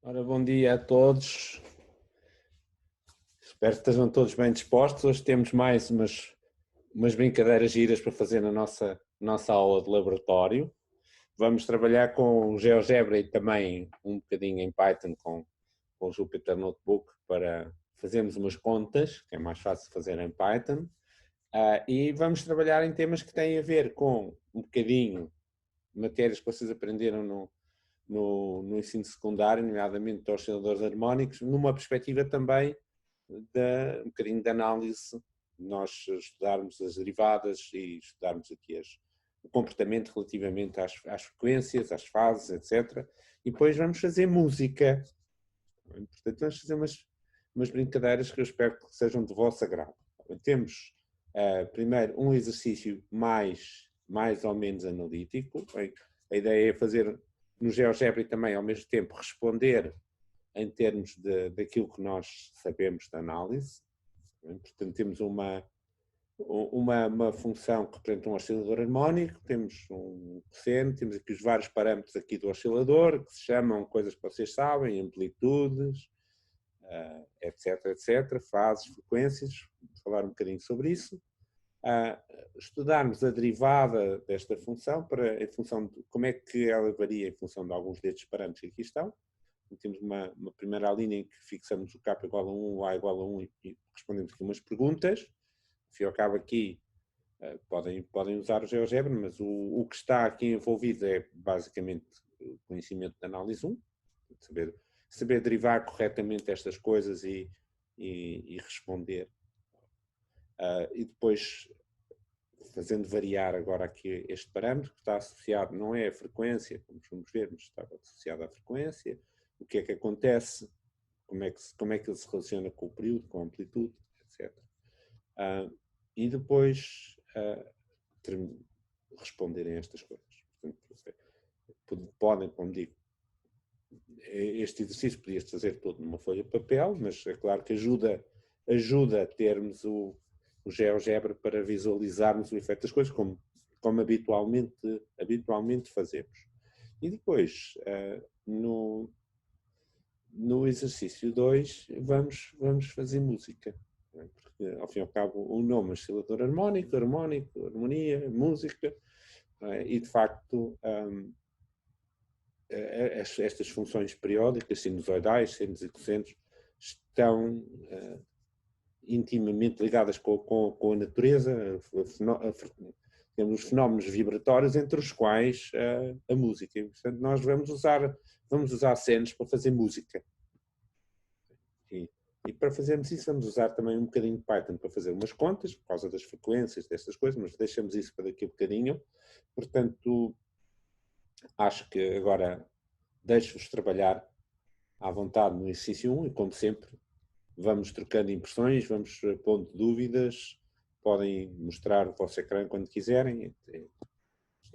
Ora, bom dia a todos. Espero que estejam todos bem dispostos. Hoje temos mais umas brincadeiras giras para fazer na nossa aula de laboratório. Vamos trabalhar com GeoGebra e também um bocadinho em Python com o Jupyter Notebook para fazermos umas contas, que é mais fácil fazer em Python. E vamos trabalhar em temas que têm a ver com um bocadinho matérias que vocês aprenderam no ensino secundário, nomeadamente de osciladores harmónicos, numa perspectiva também um bocadinho de análise, nós estudarmos as derivadas e estudarmos aqui o comportamento relativamente às frequências, às fases, etc. E depois vamos fazer música. Portanto, vamos fazer umas brincadeiras que eu espero que sejam de vosso agrado. Temos primeiro um exercício mais ou menos analítico. A ideia é fazer no GeoGebra e também ao mesmo tempo responder em termos daquilo que nós sabemos da análise. Portanto, temos uma função que representa um oscilador harmónico, temos um cosseno, temos aqui os vários parâmetros aqui do oscilador, que se chamam coisas que vocês sabem, amplitudes, etc, fases, frequências, vou falar um bocadinho sobre isso. Estudarmos a derivada desta função, em função de como é que ela varia em função de alguns destes parâmetros que aqui estão. Temos uma primeira linha em que fixamos o k igual a 1, o a igual a 1 e respondemos aqui umas perguntas. Ao fim e ao cabo aqui podem usar o GeoGebra, mas o que está aqui envolvido é basicamente o conhecimento de análise 1, saber derivar corretamente estas coisas e responder. E depois, fazendo variar agora aqui este parâmetro, que está associado, não é a frequência, como vamos ver, mas está associado à frequência. O que é que acontece, como é que ele se relaciona com o período, com a amplitude, etc. E depois responderem a estas coisas. Portanto, podem, como digo, este exercício podia-se fazer todo numa folha de papel, mas é claro que ajuda a termos o GeoGebra para visualizarmos o efeito das coisas, como habitualmente fazemos. E depois, no exercício 2, vamos fazer música. Porque, ao fim e ao cabo, o nome é oscilador harmónico, harmonia, música, e de facto estas funções periódicas, sinusoidais, senos e cossenos, estão intimamente ligadas com a natureza, temos os fenómenos vibratórios, entre os quais a música. E, portanto, nós vamos usar senos para fazer música. E para fazermos isso, vamos usar também um bocadinho de Python para fazer umas contas, por causa das frequências, destas coisas, mas deixamos isso para daqui a bocadinho. Portanto, acho que agora deixo-vos trabalhar à vontade no exercício 1 e, como sempre, vamos trocando impressões, vamos pondo dúvidas, podem mostrar o vosso ecrã quando quiserem.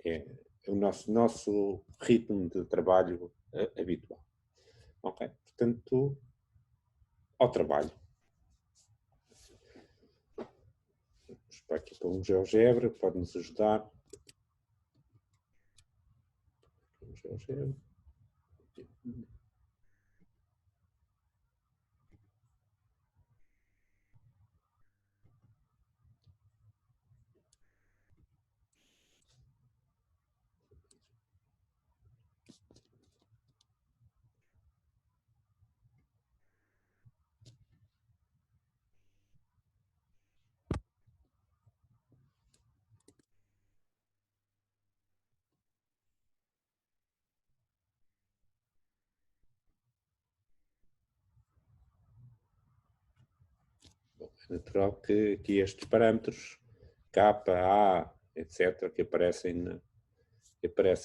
É o nosso ritmo de trabalho habitual. Ok? Portanto, ao trabalho. Vamos para aqui para um GeoGebra, pode nos ajudar. GeoGebra. É natural que aqui estes parâmetros, K, A, etc., que aparecem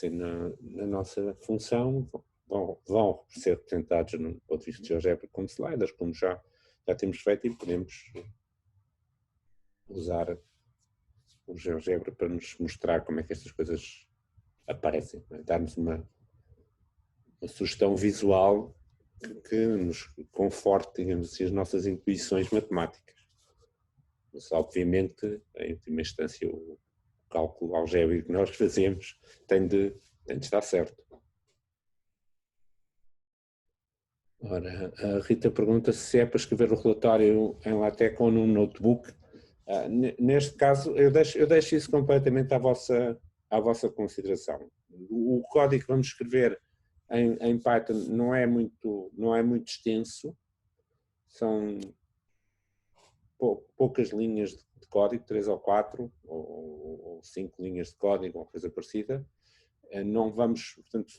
na nossa função, vão ser representados no ponto de vista de GeoGebra como sliders, como já temos feito, e podemos usar o GeoGebra para nos mostrar como é que estas coisas aparecem, dar-nos uma sugestão visual que nos conforte, digamos assim, as nossas intuições matemáticas. Mas, obviamente, em última instância, o cálculo algébrico que nós fazemos tem de estar certo. Ora, a Rita pergunta se é para escrever o relatório em LaTeX ou num notebook. Neste caso, eu deixo isso completamente à vossa consideração. O código que vamos escrever em Python não é muito extenso, são poucas linhas de código, 3 ou 4, ou 5 linhas de código, ou coisa parecida. Não vamos, portanto,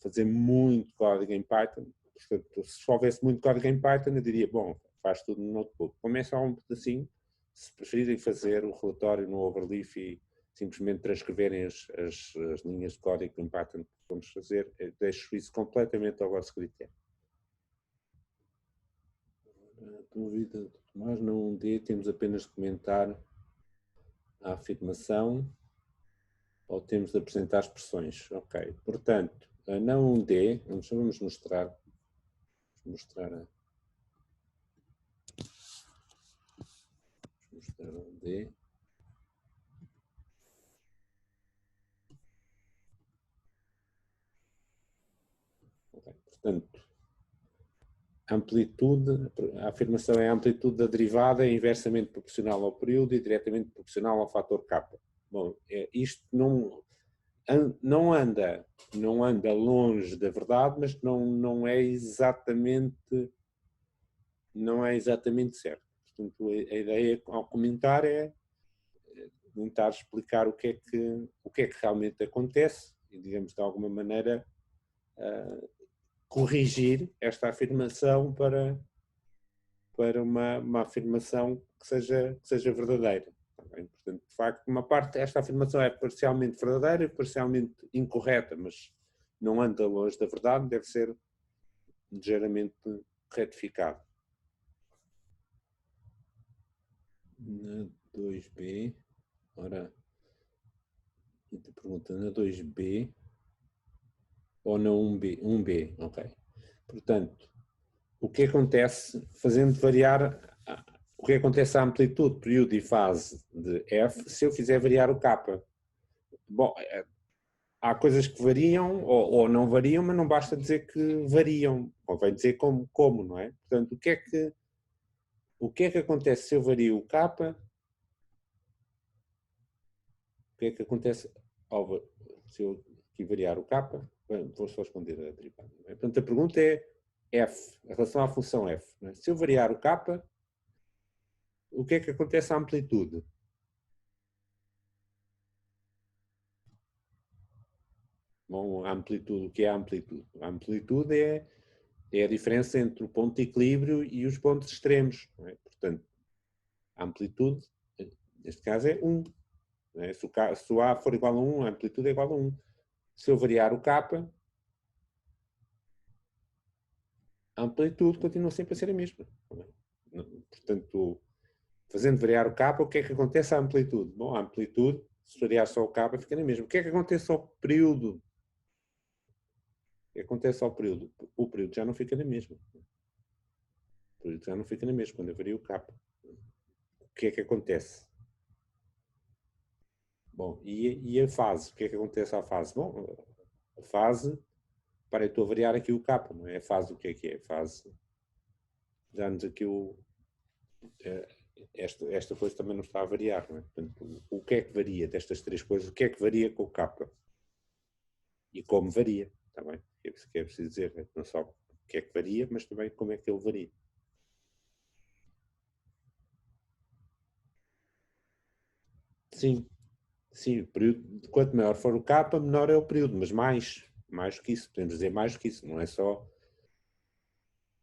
fazer muito código em Python. Portanto, se houvesse muito código em Python, eu diria, bom, faz tudo no notebook. Começa a um pedacinho, se preferirem fazer o relatório no Overleaf e simplesmente transcreverem as linhas de código em Python que vamos fazer, deixo isso completamente ao vosso critério. Dúvida do Tomás, na 1D temos apenas de comentar a afirmação ou temos de apresentar expressões. Ok, portanto, na 1D, vamos mostrar a D. Okay. Portanto, amplitude, a afirmação é a amplitude da derivada é inversamente proporcional ao período e diretamente proporcional ao fator K. Bom, isto não anda longe da verdade, mas não é exatamente certo. Portanto, a ideia ao comentar é tentar explicar o que é que realmente acontece e, digamos, de alguma maneira corrigir esta afirmação para uma afirmação que seja verdadeira. Portanto, de facto, esta afirmação é parcialmente verdadeira e parcialmente incorreta, mas não anda longe da verdade, deve ser ligeiramente retificado. Na 2B, ora, pergunta na 2B ou na 1B? 1B, ok. Portanto, o que acontece fazendo variar, o que acontece à amplitude, período e fase de F se eu fizer variar o K? Bom, há coisas que variam ou não variam, mas não basta dizer que variam, convém dizer como, não é? Portanto, o que é que acontece se eu vario o K? O que é que acontece se eu aqui variar o K? Bem, vou só esconder a derivada. Portanto, a pergunta é F, em relação à função F. É? Se eu variar o K, o que é que acontece à amplitude? Bom, a amplitude, o que é a amplitude? A amplitude é a diferença entre o ponto de equilíbrio e os pontos extremos. Não é? Portanto, a amplitude, neste caso, é 1. Não é? Se o A for igual a 1, a amplitude é igual a 1. Se eu variar o K, a amplitude continua sempre a ser a mesma. Não é? Portanto, fazendo variar o K, o que é que acontece à amplitude? Bom, a amplitude, se variar só o K, fica na mesma. O que é que acontece ao período? O que acontece ao período? O período já não fica na mesma. O período já não fica na mesma quando eu vario o K. O que é que acontece? Bom, e a fase? O que é que acontece à fase? Bom, a fase, para eu estou a variar aqui o K, não é? A fase, o que é? A fase, já-nos aqui esta coisa também não está a variar, não é? Portanto, o que é que varia destas três coisas? O que é que varia com o K? E como varia, está bem? É isso que é preciso dizer, né? Não só o que é que varia, mas também como é que ele varia. Sim, sim, o período, quanto maior for o K, menor é o período, mas mais que isso, podemos dizer mais que isso, não é só.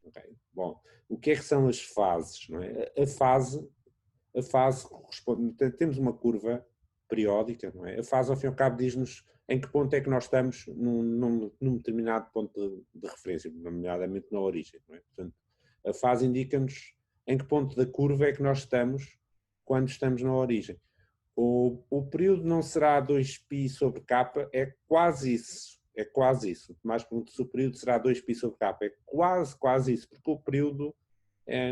Okay. Bom, o que é que são as fases? Não é? A fase corresponde, temos uma curva periódica, não é? A fase, ao fim e ao cabo, diz-nos em que ponto é que nós estamos num determinado ponto de referência, nomeadamente na origem, não é? Portanto, a fase indica-nos em que ponto da curva é que nós estamos quando estamos na origem. O período não será 2π sobre k, é quase isso. É quase isso. Mais pergunto se o período será 2π sobre k. É quase isso, porque o período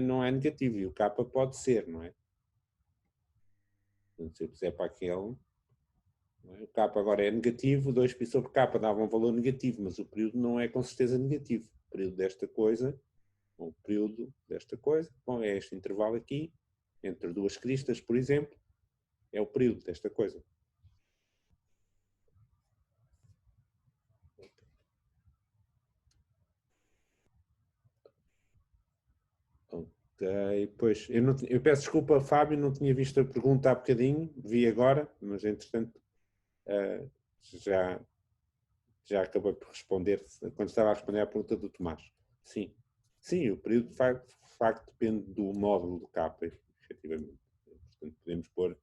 não é negativo e o k pode ser, não é? Portanto, se eu puser para aquele, é? O k agora é negativo, 2π sobre k dava um valor negativo, mas o período não é com certeza negativo. período desta coisa, o período desta coisa, bom, é este intervalo aqui, entre duas cristas, por exemplo, é o período desta coisa. Ok, pois, eu peço desculpa, Fábio, não tinha visto a pergunta há bocadinho, vi agora, mas entretanto já, já acabei por responder, quando estava a responder à pergunta do Tomás. Sim, sim, o período de facto depende do módulo do capa, efetivamente. Portanto, podemos pôr,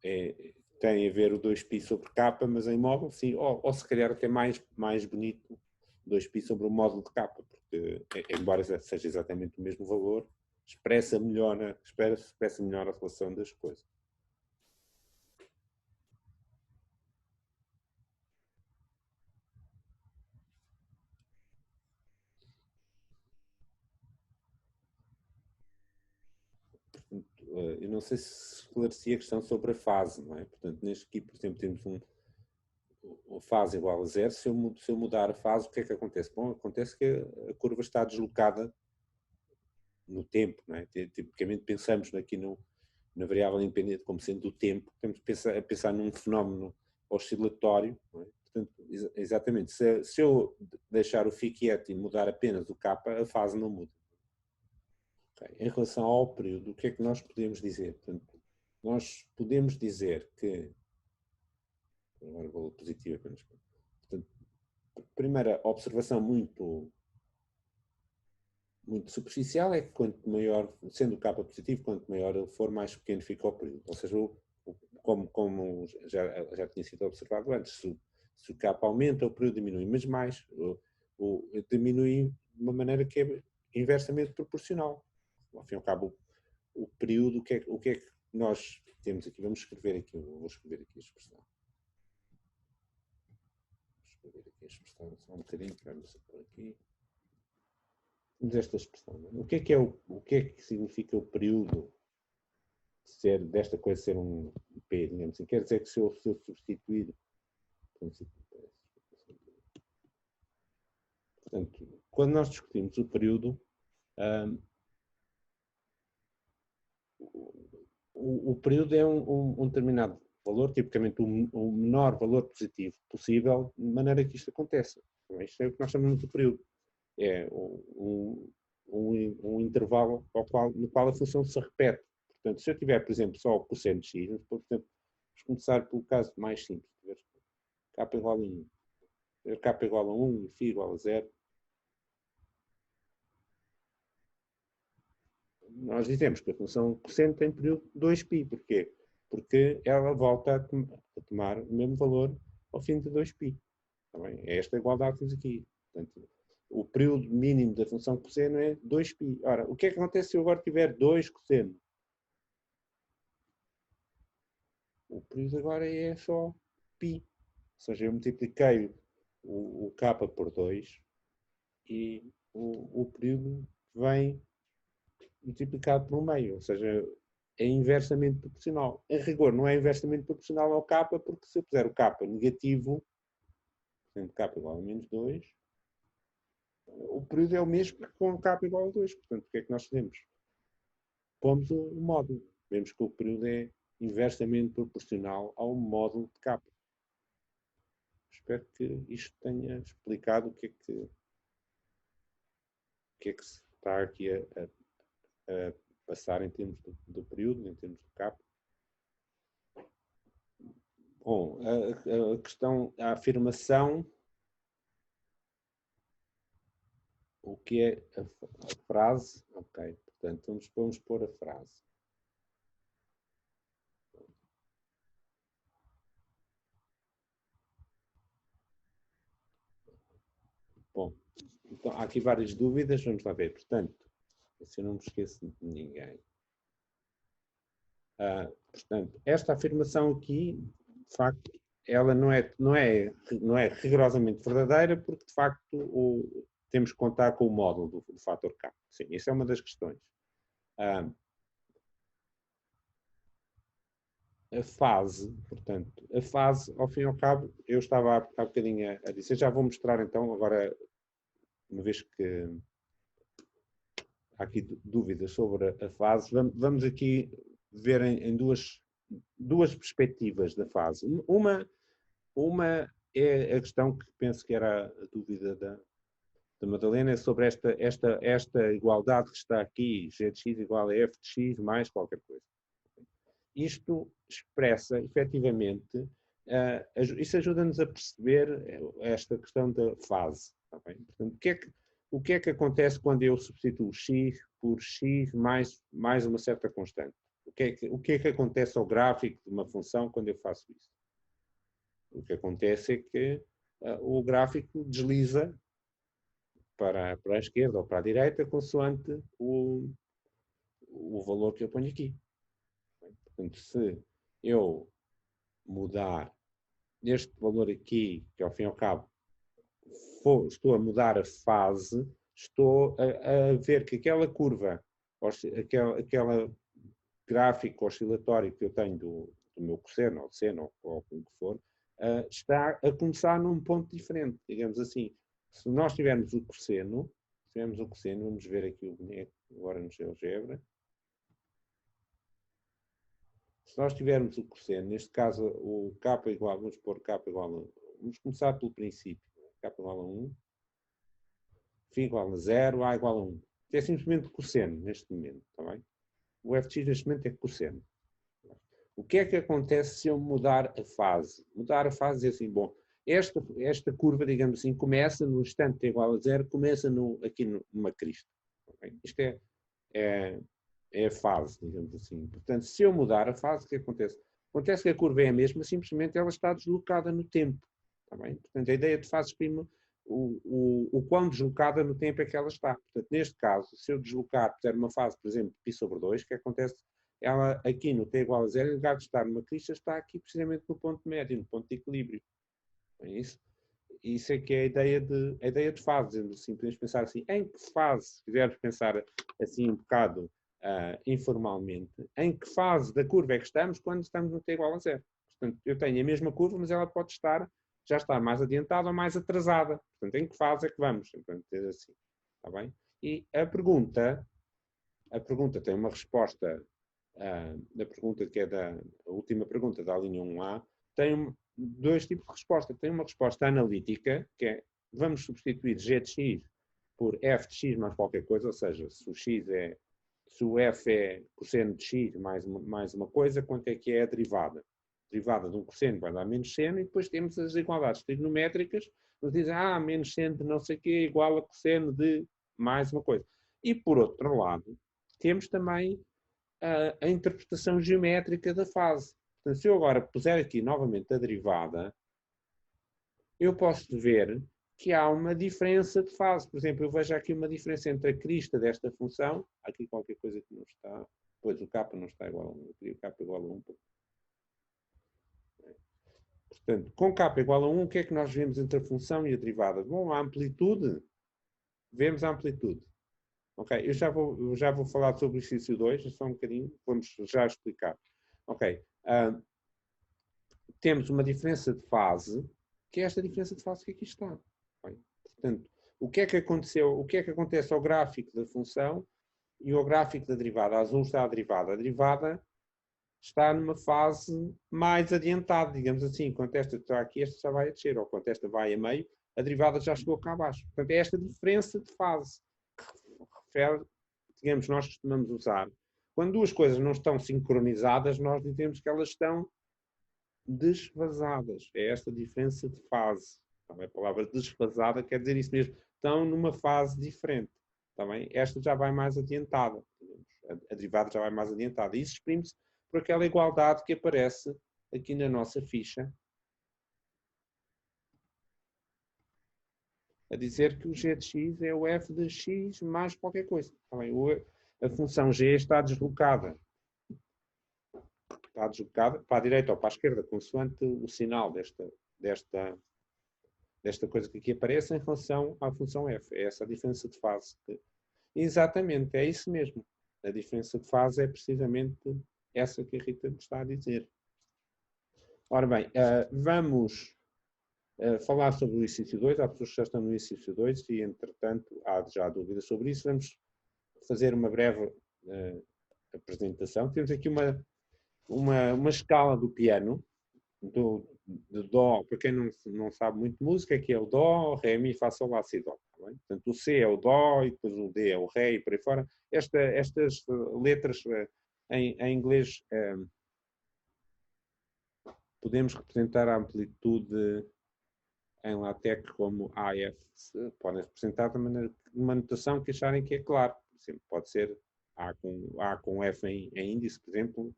tem a ver o 2π sobre capa, mas em módulo, sim, ou se calhar até mais bonito, 2π sobre o módulo de capa, porque, embora seja exatamente o mesmo valor, expressa melhor a relação das coisas. Portanto, eu não sei se esclareci a questão sobre a fase, não é? Portanto, neste aqui, por exemplo, temos uma fase igual a zero. Se eu mudar a fase, o que é que acontece? Bom, acontece que a curva está deslocada no tempo, não é? Tipicamente pensamos aqui na variável independente como sendo do tempo, temos que pensar num fenómeno oscilatório, não é? Portanto, exatamente, se eu deixar o φ quieto e mudar apenas o k, a fase não muda. Okay. Em relação ao período, o que é que nós podemos dizer? Portanto, nós podemos dizer que, agora valor positivo apenas, portanto, primeira observação muito superficial é que quanto maior, sendo o K positivo, quanto maior ele for, mais pequeno fica o período. Ou seja, como já tinha sido observado antes, se o K aumenta, o período diminui, mas mais, diminui de uma maneira que é inversamente proporcional. Ao fim e ao cabo, o período, o que é que nós temos aqui? Vamos escrever aqui, vou escrever aqui a expressão. Vou escrever aqui a expressão, só um bocadinho, vamos por aqui. Desta expressão. O que é que significa o período desta coisa ser um P, digamos assim? Quer dizer que se eu substituir. Portanto, quando nós discutimos o período, o período é um determinado valor, tipicamente o menor valor positivo possível, de maneira que isto aconteça. Isto é o que nós chamamos de período. É um intervalo no qual a função se repete. Portanto, se eu tiver, por exemplo, só o cosseno de x, por exemplo, vamos começar pelo caso mais simples. K igual a 1. K igual a 1 e φ igual a 0. Nós dizemos que a função cosseno tem período 2π. Porquê? Porque ela volta a tomar o mesmo valor ao fim de 2π. É esta a igualdade que temos aqui. Portanto, o período mínimo da função cosseno é 2π. Ora, o que é que acontece se eu agora tiver 2 cosseno? O período agora é só π. Ou seja, eu multipliquei o k por 2 e o período vem multiplicado por meio. Ou seja, é inversamente proporcional. Em rigor, não é inversamente proporcional ao k, porque se eu puser o k negativo, sendo k igual a menos 2, o período é o mesmo que com k igual a 2. Portanto, o que é que nós fazemos? Pomos o módulo. Vemos que o período é inversamente proporcional ao módulo de k. Espero que isto tenha explicado o que é que se está aqui a passar em termos do período, em termos de k. Bom, a questão, a afirmação, o que é a frase? Ok, portanto, vamos pôr a frase. Bom, então há aqui várias dúvidas, vamos lá ver. Portanto, se eu não me esqueço de ninguém. Portanto, esta afirmação aqui, de facto, ela não é rigorosamente verdadeira, porque de facto temos que contar com o módulo do fator K. Sim, isso é uma das questões. A fase, portanto, ao fim e ao cabo, eu estava há bocadinho a dizer, já vou mostrar então agora uma vez que há aqui dúvidas sobre a fase, vamos aqui ver em duas perspectivas da fase. Uma é a questão que penso que era a dúvida da Madalena, é sobre esta igualdade que está aqui, g de x igual a f de x mais qualquer coisa. Isto expressa, efetivamente, isso ajuda-nos a perceber esta questão da fase. Tá bem? Portanto, o que é que acontece quando eu substituo x por x mais uma certa constante? O que é que acontece ao gráfico de uma função quando eu faço isso? O que acontece é que o gráfico desliza para a esquerda ou para a direita, consoante o valor que eu ponho aqui. Portanto, se eu mudar este valor aqui, que ao fim e ao cabo estou a mudar a fase, estou a ver que aquela curva, aquela gráfico oscilatório que eu tenho do meu cosseno, ou seno, ou como que for, está a começar num ponto diferente, digamos assim. Se nós tivermos o cosseno, vamos ver aqui o boneco agora no GeoGebra. Se nós tivermos o cosseno, neste caso o k igual, vamos pôr k igual a, vamos começar pelo princípio, k igual a 1, φ igual a 0, a igual a 1. Que é simplesmente cosseno neste momento, está bem? O f de x neste momento é cosseno. O que é que acontece se eu mudar a fase? Mudar a fase é assim, bom, esta curva, digamos assim, começa no instante t igual a 0, começa aqui numa crista. Okay? Isto é a fase, digamos assim. Portanto, se eu mudar a fase, o que acontece? Acontece que a curva é a mesma, simplesmente ela está deslocada no tempo. Está bem? Portanto, a ideia de fase exprime o quão deslocada no tempo é que ela está. Portanto, neste caso, se eu deslocar, puser uma fase, por exemplo, π sobre 2, o que acontece? Ela aqui no t igual a 0, em lugar de estar numa crista, está aqui precisamente no ponto médio, no ponto de equilíbrio. É isso? Isso é que é a ideia de fase, dizendo assim, podemos pensar assim, em que fase, se quisermos pensar assim um bocado informalmente, em que fase da curva é que estamos quando estamos no t igual a 0. Portanto, eu tenho a mesma curva, mas ela pode já estar mais adiantada ou mais atrasada. Portanto, em que fase é que vamos? Portanto, é assim, está bem? E a pergunta tem uma resposta, da pergunta que é a última pergunta da linha 1A, tem dois tipos de resposta. Tem uma resposta analítica, que é, vamos substituir g de x por f de x mais qualquer coisa, ou seja, se o f é cosseno de x mais uma coisa, quanto é que é a derivada? A derivada de um cosseno vai dar menos seno, e depois temos as igualdades trigonométricas, nos dizem, menos seno de não sei o quê igual a cosseno de mais uma coisa. E por outro lado, temos também a interpretação geométrica da fase. Portanto, se eu agora puser aqui novamente a derivada, eu posso ver que há uma diferença de fase. Por exemplo, eu vejo aqui uma diferença entre a crista desta função, aqui qualquer coisa que não está, pois o k não está igual a 1, eu queria o k igual a 1. Portanto, com k igual a 1, o que é que nós vemos entre a função e a derivada? Bom, a amplitude, vemos a amplitude. Ok, eu já vou falar sobre o exercício 2, só um bocadinho, vamos já explicar. Ok, temos uma diferença de fase, que é esta diferença de fase que aqui está. Bem, portanto, o que é que aconteceu? O que é que acontece ao gráfico da função e ao gráfico da derivada? A azul está a derivada está numa fase mais adiantada, digamos assim. Enquanto esta está aqui, esta já vai a descer, ou quando esta vai a meio, a derivada já chegou cá abaixo. Portanto, é esta diferença de fase que refere, digamos, nós costumamos usar. Quando duas coisas não estão sincronizadas, nós dizemos que elas estão desfasadas. É esta diferença de fase. A palavra desfasada quer dizer isso mesmo. Estão numa fase diferente. Tá bem? Esta já vai mais adiantada. A derivada já vai mais adiantada. Isso exprime-se por aquela igualdade que aparece aqui na nossa ficha, a dizer que o g de x é o f de x mais qualquer coisa. Tá bem? A função g está deslocada para a direita ou para a esquerda, consoante o sinal desta coisa que aqui aparece em relação à função f. É essa a diferença de fase. Exatamente, é isso mesmo. A diferença de fase é precisamente essa que a Rita está a dizer. Ora bem, vamos falar sobre o exercício 2, há pessoas que já estão no exercício 2 e, entretanto, há já dúvidas sobre isso. Vamos fazer uma breve apresentação. Temos aqui uma escala do piano, de Dó, para quem não sabe muito música, que é o Dó, Ré, Mi, Fá, Sol, Lá, Si, Dó. Tá bem? Portanto, o C é o Dó, e depois o D é o Ré, e por aí fora. Estas letras em inglês podemos representar a amplitude em LaTeX como AF. Podem representar de uma notação que acharem que é claro. Por exemplo, pode ser A com F em índice, por exemplo,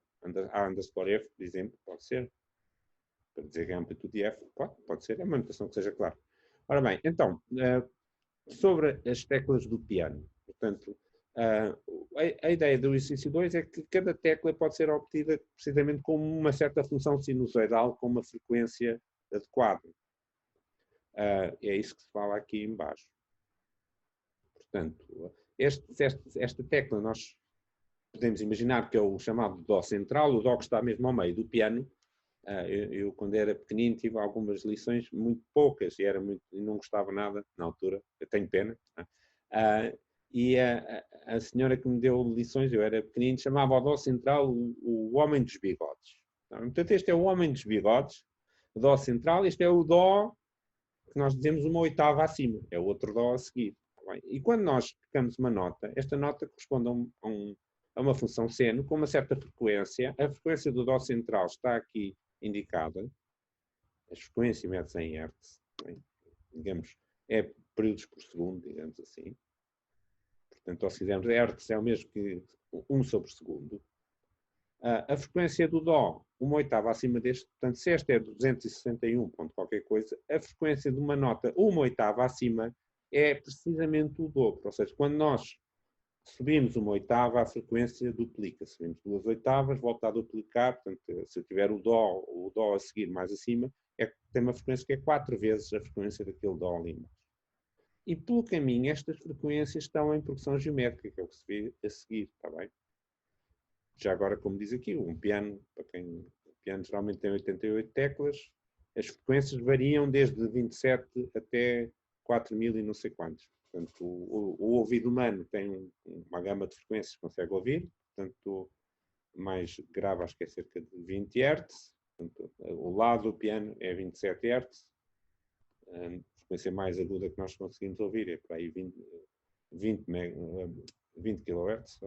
A underscore F, por exemplo, pode ser. Para dizer que a amplitude F pode ser, é uma notação que seja clara. Ora bem, então, sobre as teclas do piano, portanto, a ideia do exercício 2 é que cada tecla pode ser obtida precisamente com uma certa função sinusoidal, com uma frequência adequada. É isso que se fala aqui embaixo. Portanto, esta tecla nós podemos imaginar que é o chamado Dó central, o Dó que está mesmo ao meio do piano. Eu, quando era pequenino, tive algumas lições, muito poucas, e não gostava nada na altura, eu tenho pena. E a senhora que me deu lições, eu era pequenino, chamava o Dó central o homem dos bigodes. Portanto, este é o homem dos bigodes, o Dó central, este é o Dó que nós dizemos uma oitava acima, é o outro Dó a seguir. E quando nós tocamos uma nota, esta nota corresponde a uma função seno com uma certa frequência. A frequência do Dó central está aqui indicada. As frequências mede-se em Hertz. Digamos, é períodos por segundo, digamos assim. Portanto, se fizermos Hertz é o mesmo que 1 sobre segundo. A frequência do Dó, uma oitava acima deste, portanto, se este é 261 ponto qualquer coisa, a frequência de uma nota uma oitava acima é precisamente o dobro. Ou seja, quando nós subimos uma oitava, a frequência duplica. Subimos 2 oitavas, volta a duplicar. Portanto, se eu tiver o Dó a seguir mais acima, tem uma frequência que é 4 vezes a frequência daquele Dó ali embaixo. E pelo caminho, estas frequências estão em progressão geométrica, que é o que se vê a seguir, está bem? Já agora, como diz aqui, um piano, o piano geralmente tem 88 teclas, as frequências variam desde 27 até 4.000 e não sei quantos. Portanto, o ouvido humano tem uma gama de frequências que consegue ouvir, portanto, mais grave acho que é cerca de 20 Hz, portanto, o lado do piano é 27 Hz, a frequência mais aguda que nós conseguimos ouvir é para aí 20 kHz,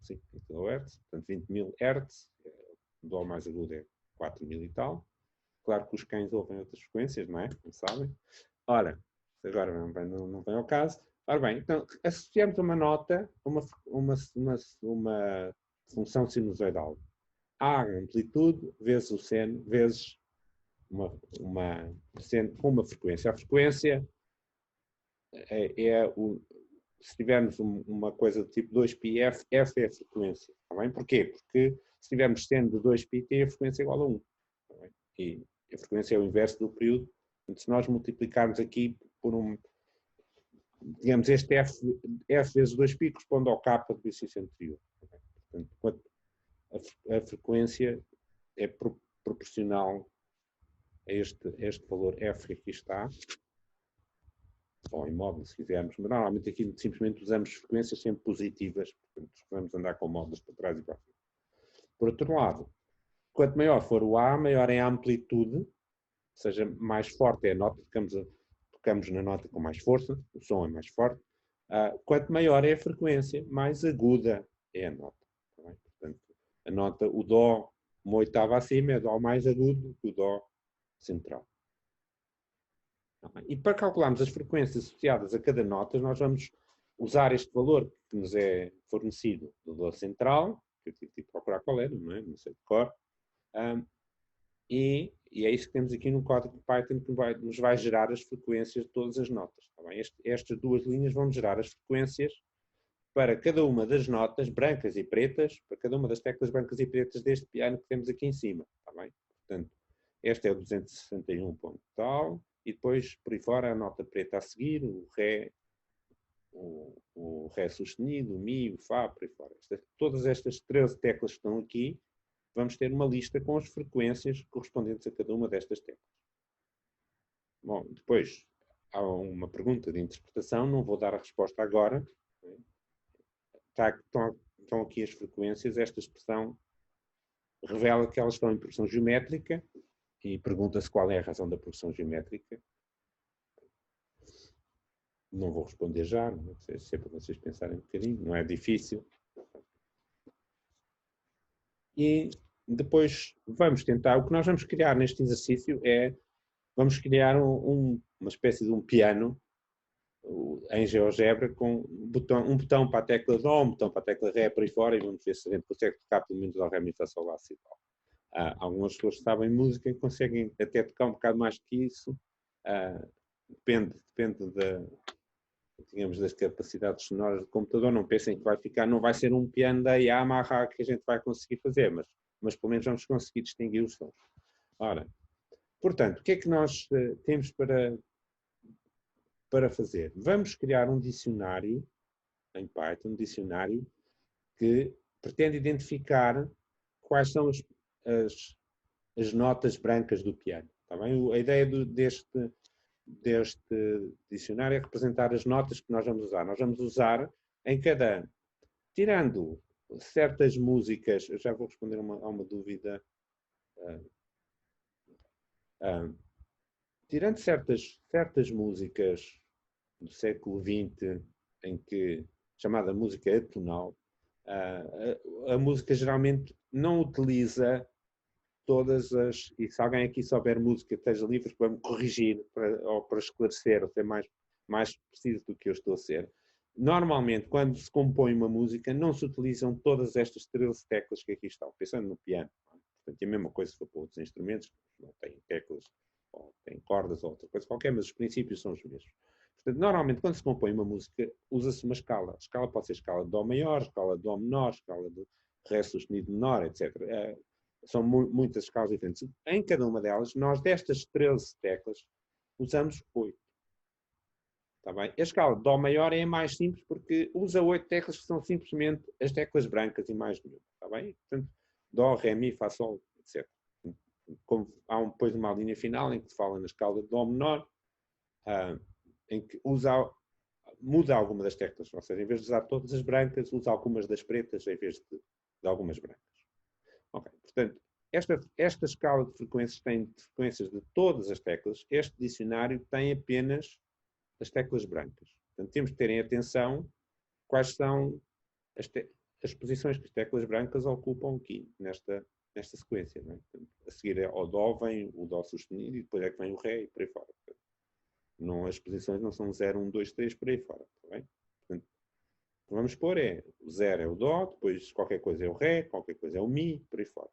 sim, 20 kHz, portanto 20.000 Hz, o Dó mais agudo é 4.000 e tal. Claro que os cães ouvem outras frequências, não é? Como sabem. Ora, agora não vem ao caso. Ora bem, então, associamos uma nota a uma função sinusoidal. A amplitude vezes o seno vezes com uma frequência. A frequência se tivermos uma coisa do tipo 2π, F é a frequência. Tá bem? Porquê? Porque se tivermos seno de 2π, tem a frequência igual a 1. Tá bem? E a frequência é o inverso do período. Portanto, se nós multiplicarmos aqui por digamos, este F vezes 2π corresponde ao K do exercício anterior. Tá bem? Portanto, a frequência é proporcional a este valor F que aqui está, ou em módulo, se quisermos, mas normalmente aqui simplesmente usamos frequências sempre positivas, portanto vamos andar com módulos para trás e para frente. Por outro lado, quanto maior for o A, maior é a amplitude, ou seja, mais forte é a nota, tocamos na nota com mais força, o som é mais forte. Quanto maior é a frequência, mais aguda é a nota. Tá bem? Portanto, a nota, o Dó, uma oitava acima, é o Dó mais agudo que o Dó central. E para calcularmos as frequências associadas a cada nota, nós vamos usar este valor que nos é fornecido do Dó central, que eu tive que procurar qual era, não sei de cor, e é isso que temos aqui no código de Python que nos vai gerar as frequências de todas as notas. Tá bem? Estas duas linhas vão gerar as frequências para cada uma das notas brancas e pretas, para cada uma das teclas brancas e pretas deste piano que temos aqui em cima. Tá bem? Portanto, este é o 261 ponto tal, e depois por aí fora a nota preta a seguir, o Ré, o Ré sustenido, o Mi, o Fá, por aí fora. Todas estas 13 teclas que estão aqui, vamos ter uma lista com as frequências correspondentes a cada uma destas teclas. Bom, depois há uma pergunta de interpretação, não vou dar a resposta agora. Estão aqui as frequências, esta expressão revela que elas estão em progressão geométrica e pergunta-se qual é a razão da progressão geométrica. Não vou responder já, não sei se é para vocês pensarem um bocadinho, não é difícil. E depois vamos tentar, o que nós vamos criar neste exercício é, vamos criar uma espécie de um piano em GeoGebra com um botão para a tecla Dó, um botão para a tecla Ré, por aí fora, e vamos ver se a gente consegue tocar pelo menos Dó, Ré, Mi, Fá, Sol, Lá, Si, Dó. Algumas pessoas que sabem música e conseguem até tocar um bocado mais do que isso. Depende digamos, das capacidades sonoras do computador. Não pensem que vai ficar, não vai ser um piano da Yamaha que a gente vai conseguir fazer, mas pelo menos vamos conseguir distinguir os sons. Ora, portanto, o que é que nós temos para fazer? Vamos criar um dicionário em Python, um dicionário que pretende identificar quais são as notas brancas do piano. Tá bem? A ideia deste dicionário é representar as notas que nós vamos usar. Nós vamos usar em cada... Tirando certas músicas... Eu já vou responder a uma dúvida. Tirando certas músicas do século XX, em que... chamada música atonal, a música geralmente não utiliza todas as... E se alguém aqui souber música, esteja livre para me corrigir ou para esclarecer, ou ser mais preciso do que eu estou a ser. Normalmente, quando se compõe uma música, não se utilizam todas estas 13 teclas que aqui estão, pensando no piano. Portanto, é a mesma coisa para outros instrumentos, não têm teclas, ou têm cordas, ou outra coisa qualquer, mas os princípios são os mesmos. Portanto, normalmente, quando se compõe uma música, usa-se uma escala. A escala pode ser escala de Dó maior, escala de Dó menor, escala de Ré sustenido menor, etc. São muitas escalas diferentes. Em cada uma delas, nós destas 13 teclas, usamos 8. Tá bem? A escala de Dó maior é a mais simples porque usa 8 teclas que são simplesmente as teclas brancas e mais nenhuma. Tá bem? Portanto, Dó, Ré, Mi, Fá, Sol, etc. Como há depois uma linha final em que se fala na escala de Dó menor, em que muda alguma das teclas. Ou seja, em vez de usar todas as brancas, usa algumas das pretas em vez de algumas brancas. Okay. Portanto, esta escala de frequências tem frequências de todas as teclas. Este dicionário tem apenas as teclas brancas. Portanto, temos que terem atenção quais são as posições que as teclas brancas ocupam aqui, nesta sequência. Não é? Portanto, a seguir ao Dó vem o Dó sustenido e depois é que vem o Ré e por aí fora. Não, as posições não são 0, 1, 2, 3, por aí fora. Tá bem? Portanto, vamos pôr o 0 é o Dó, depois qualquer coisa é o Ré, qualquer coisa é o Mi, por aí fora.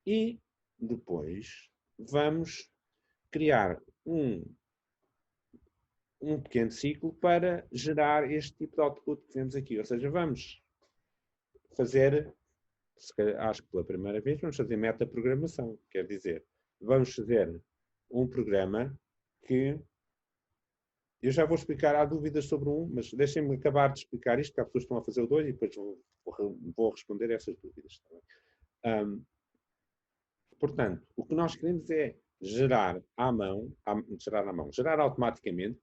E depois vamos criar um pequeno ciclo para gerar este tipo de output que vemos aqui. Ou seja, vamos fazer, acho que pela primeira vez, vamos fazer metaprogramação. Quer dizer, vamos fazer um programa que... Eu já vou explicar, há dúvidas sobre mas deixem-me acabar de explicar isto, que as pessoas estão a fazer o 2 e depois vou responder a essas dúvidas. Portanto, o que nós queremos é gerar automaticamente,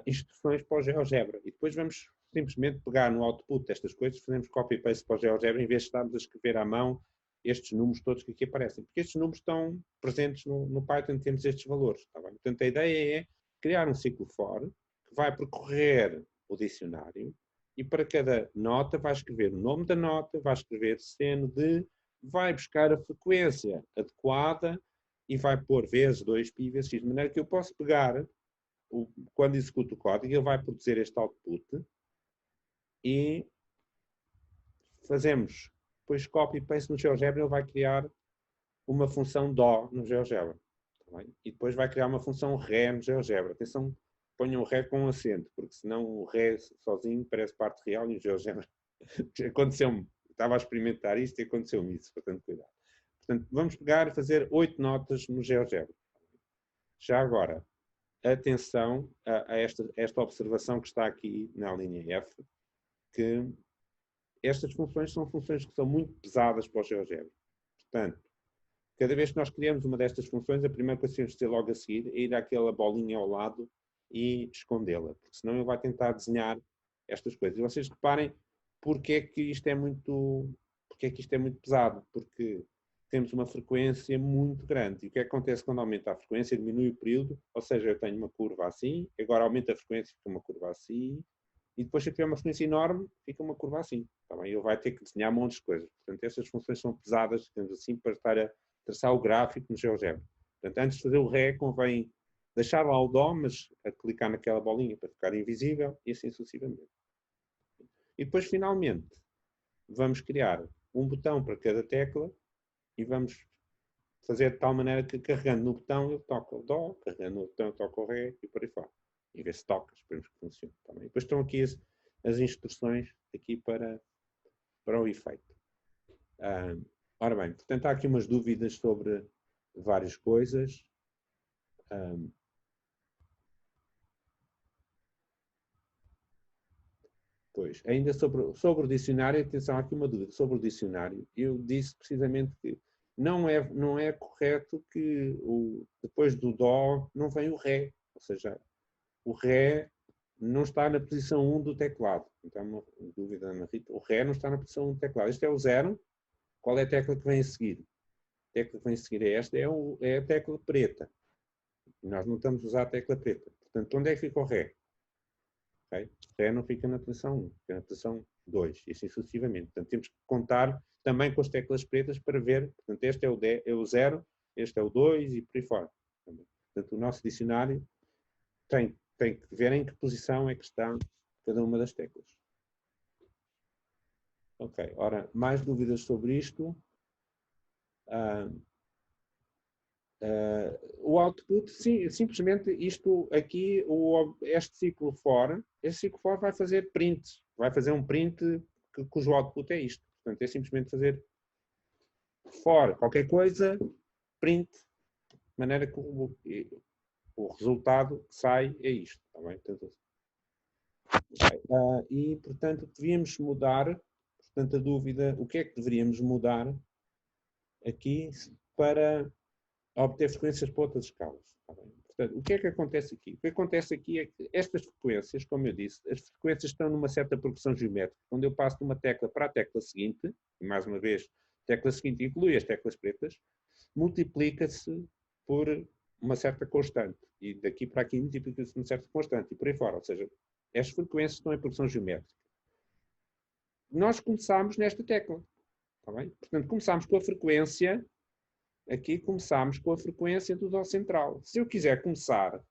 instruções para o GeoGebra. E depois vamos simplesmente pegar no output destas coisas, fazemos copy-paste para o GeoGebra em vez de estarmos a escrever à mão estes números todos que aqui aparecem. Porque estes números estão presentes no Python, temos estes valores. Tá bem? Portanto, a ideia é criar um ciclo for que vai percorrer o dicionário e para cada nota vai escrever o nome da nota, vai escrever seno de, vai buscar a frequência adequada e vai pôr vezes 2π vezes x, de maneira que eu posso pegar, quando executo o código, ele vai produzir este output e fazemos depois copy e paste no GeoGebra, ele vai criar uma função Dó no GeoGebra. Tá bem? E depois vai criar uma função Ré no GeoGebra. Atenção, ponham o Ré com um acento, porque senão o Ré sozinho parece parte real e o GeoGebra... Aconteceu-me, estava a experimentar isto e aconteceu-me isso, portanto, cuidado. Portanto, vamos pegar e fazer 8 notas no GeoGebra. Já agora, atenção a esta observação que está aqui na linha F, que estas funções são funções que são muito pesadas para o GeoGebra. Portanto, cada vez que nós criamos uma destas funções, a primeira coisa que temos de ter logo a seguir é ir àquela bolinha ao lado e escondê-la, porque senão ele vai tentar desenhar estas coisas. E vocês reparem porque é que isto é muito pesado, porque temos uma frequência muito grande. E o que acontece quando aumenta a frequência? Diminui o período, ou seja, eu tenho uma curva assim, agora aumenta a frequência, fica uma curva assim, e depois se eu tiver uma frequência enorme, fica uma curva assim. Tá bem? Ele vai ter que desenhar montes de coisas. Portanto, estas funções são pesadas, digamos assim, para estar a traçar o gráfico no GeoGebra. Portanto, antes de fazer o Ré, convém deixar lá o Dó, mas a clicar naquela bolinha para ficar invisível, e assim sucessivamente. E depois, finalmente, vamos criar um botão para cada tecla e vamos fazer de tal maneira que, carregando no botão, ele toca o Dó, carregando no botão, ele toca o Ré e por aí fora. E ver se toca, esperemos que funcione. Também. Depois estão aqui as instruções aqui para o efeito. Ora bem, portanto, há aqui umas dúvidas sobre várias coisas. Pois, ainda sobre o dicionário, atenção, há aqui uma dúvida sobre o dicionário. Eu disse precisamente que não é correto que depois do Dó não vem o Ré. Ou seja, o Ré não está na posição 1 do teclado. Então, uma dúvida na Rita. O Ré não está na posição 1 do teclado. Este é o 0. Qual é a tecla que vem a seguir? A tecla que vem a seguir é esta, é a tecla preta. E nós não estamos a usar a tecla preta. Portanto, onde é que fica o Ré? Okay? Ré não fica na posição 1, fica na posição 2, e assim sucessivamente. Portanto, temos que contar também com as teclas pretas para ver. Portanto, este é o 0, este é o 2 e por aí fora. Portanto, o nosso dicionário tem que ver em que posição é que está cada uma das teclas. Ok, ora, mais dúvidas sobre isto? O output, sim, simplesmente isto aqui, este ciclo for vai fazer print, vai fazer um print cujo output é isto. Portanto, é simplesmente fazer for qualquer coisa, print, de maneira que o resultado que sai é isto. Tá bem? Portanto, e, portanto, devíamos mudar, portanto, a dúvida, o que é que deveríamos mudar aqui para obter frequências para outras escalas. Tá bem? Portanto, o que é que acontece aqui? O que acontece aqui é que estas frequências, como eu disse, as frequências estão numa certa progressão geométrica. Quando eu passo de uma tecla para a tecla seguinte, e mais uma vez, a tecla seguinte inclui as teclas pretas, multiplica-se por uma certa constante. E daqui para aqui multiplica-se uma certa constante. E por aí fora. Ou seja, as frequências estão em progressão geométrica. Nós começámos nesta tecla. Tá bem? Portanto, começámos com a frequência. Aqui começámos com a frequência do Dó central. Se eu quiser começar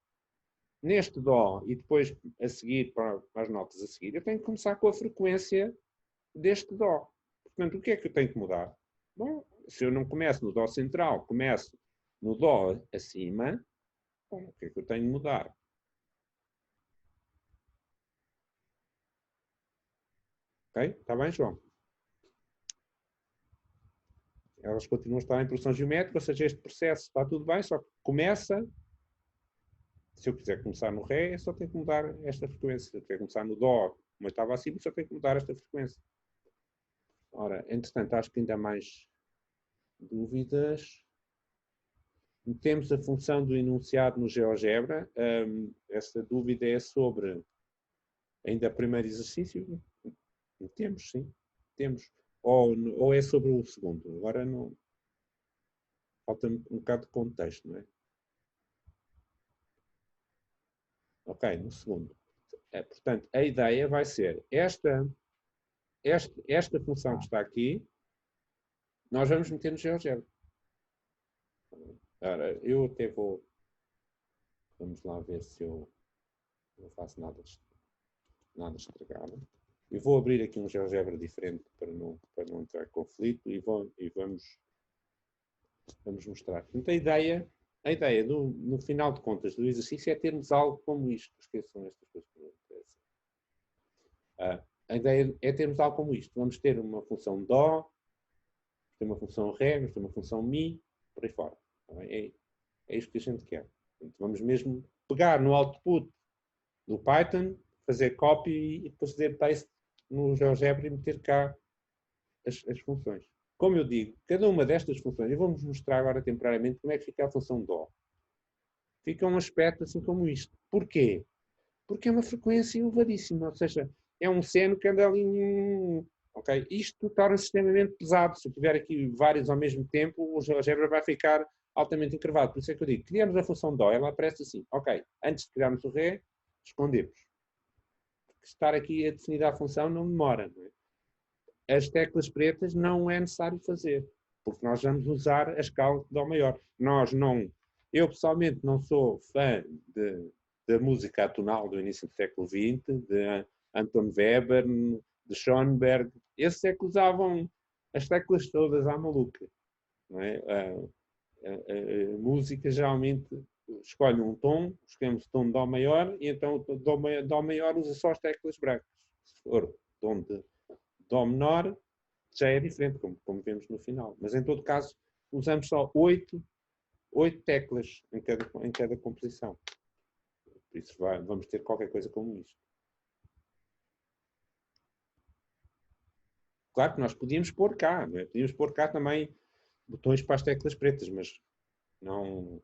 neste Dó e depois a seguir para as notas a seguir, eu tenho que começar com a frequência deste Dó. Portanto, o que é que eu tenho que mudar? Bom, se eu não começo no Dó central, começo no Dó acima, bom, o que é que eu tenho que mudar? Ok? Está bem, João? Elas continuam a estar em progressão geométrica, ou seja, este processo está tudo bem, só que começa. Se eu quiser começar no Ré, só tenho que mudar esta frequência. Se eu quiser começar no Dó, como eu estava acima, só tenho que mudar esta frequência. Ora, entretanto, acho que ainda há mais dúvidas. Temos a função do enunciado no GeoGebra. Essa dúvida é sobre ainda o primeiro exercício? Temos, sim. Temos. Ou é sobre o segundo? Agora não. Falta um bocado de contexto, não é? Ok, no segundo. Portanto, a ideia vai ser esta função que está aqui, nós vamos meter no GeoGebra. Ora, eu até vou. Vamos lá ver se eu não faço nada estragado. Eu vou abrir aqui um GeoGebra diferente para não entrar em conflito e vamos mostrar. Portanto, a ideia no final de contas do exercício é termos algo como isto. Esqueçam estas coisas que não interessam. A ideia é termos algo como isto. Vamos ter uma função Dó, vamos ter uma função Ré, vamos ter uma função Mi, por aí fora. É isto que a gente quer. Portanto, vamos mesmo pegar no output do Python, fazer copy e depois fazer paste no GeoGebra e meter cá as funções. como eu digo, cada uma destas funções, e vou-vos mostrar agora temporariamente como é que fica a função Dó. Fica um aspecto assim como isto. Porquê? Porque é uma frequência elevadíssima, ou seja, é um seno que anda ali. Ok? Isto torna-se extremamente pesado. Se eu tiver aqui vários ao mesmo tempo, o GeoGebra vai ficar altamente encurvado. Por isso é que eu digo, criamos a função Dó, ela aparece assim, ok, antes de criarmos o Ré, escondemos. Porque estar aqui a definir a função não demora. Não é? As teclas pretas não é necessário fazer, porque nós vamos usar a escala de Dó maior. Eu pessoalmente não sou fã da música atonal do início do século XX, de Anton Weber, de Schoenberg. Esses é que usavam as teclas todas à maluca. Não é? A música geralmente escolhe um tom, escolhemos o tom de Dó maior, e então o Dó maior usa só as teclas brancas. Se for tom de Dó menor, já é diferente, como vemos no final. Mas em todo caso, usamos só 8 teclas em cada composição. Por isso vamos ter qualquer coisa como isto. Claro que nós podíamos pôr cá, não é? Podíamos pôr cá também botões para as teclas pretas, mas não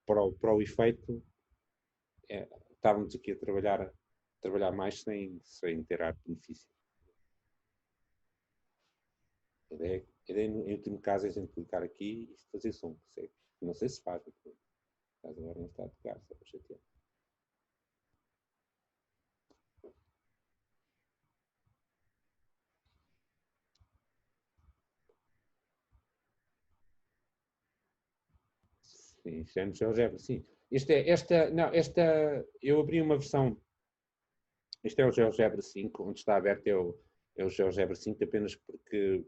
para o efeito estávamos aqui a trabalhar mais sem ter arte benefício. A ideia em último caso é a gente clicar aqui e fazer som. Não sei se faz, mas agora não está a tocar, só para chatear. Sim, isto é no GeoGebra, sim. Eu abri uma versão, este é o GeoGebra 5, onde está aberto é o GeoGebra 5, apenas porque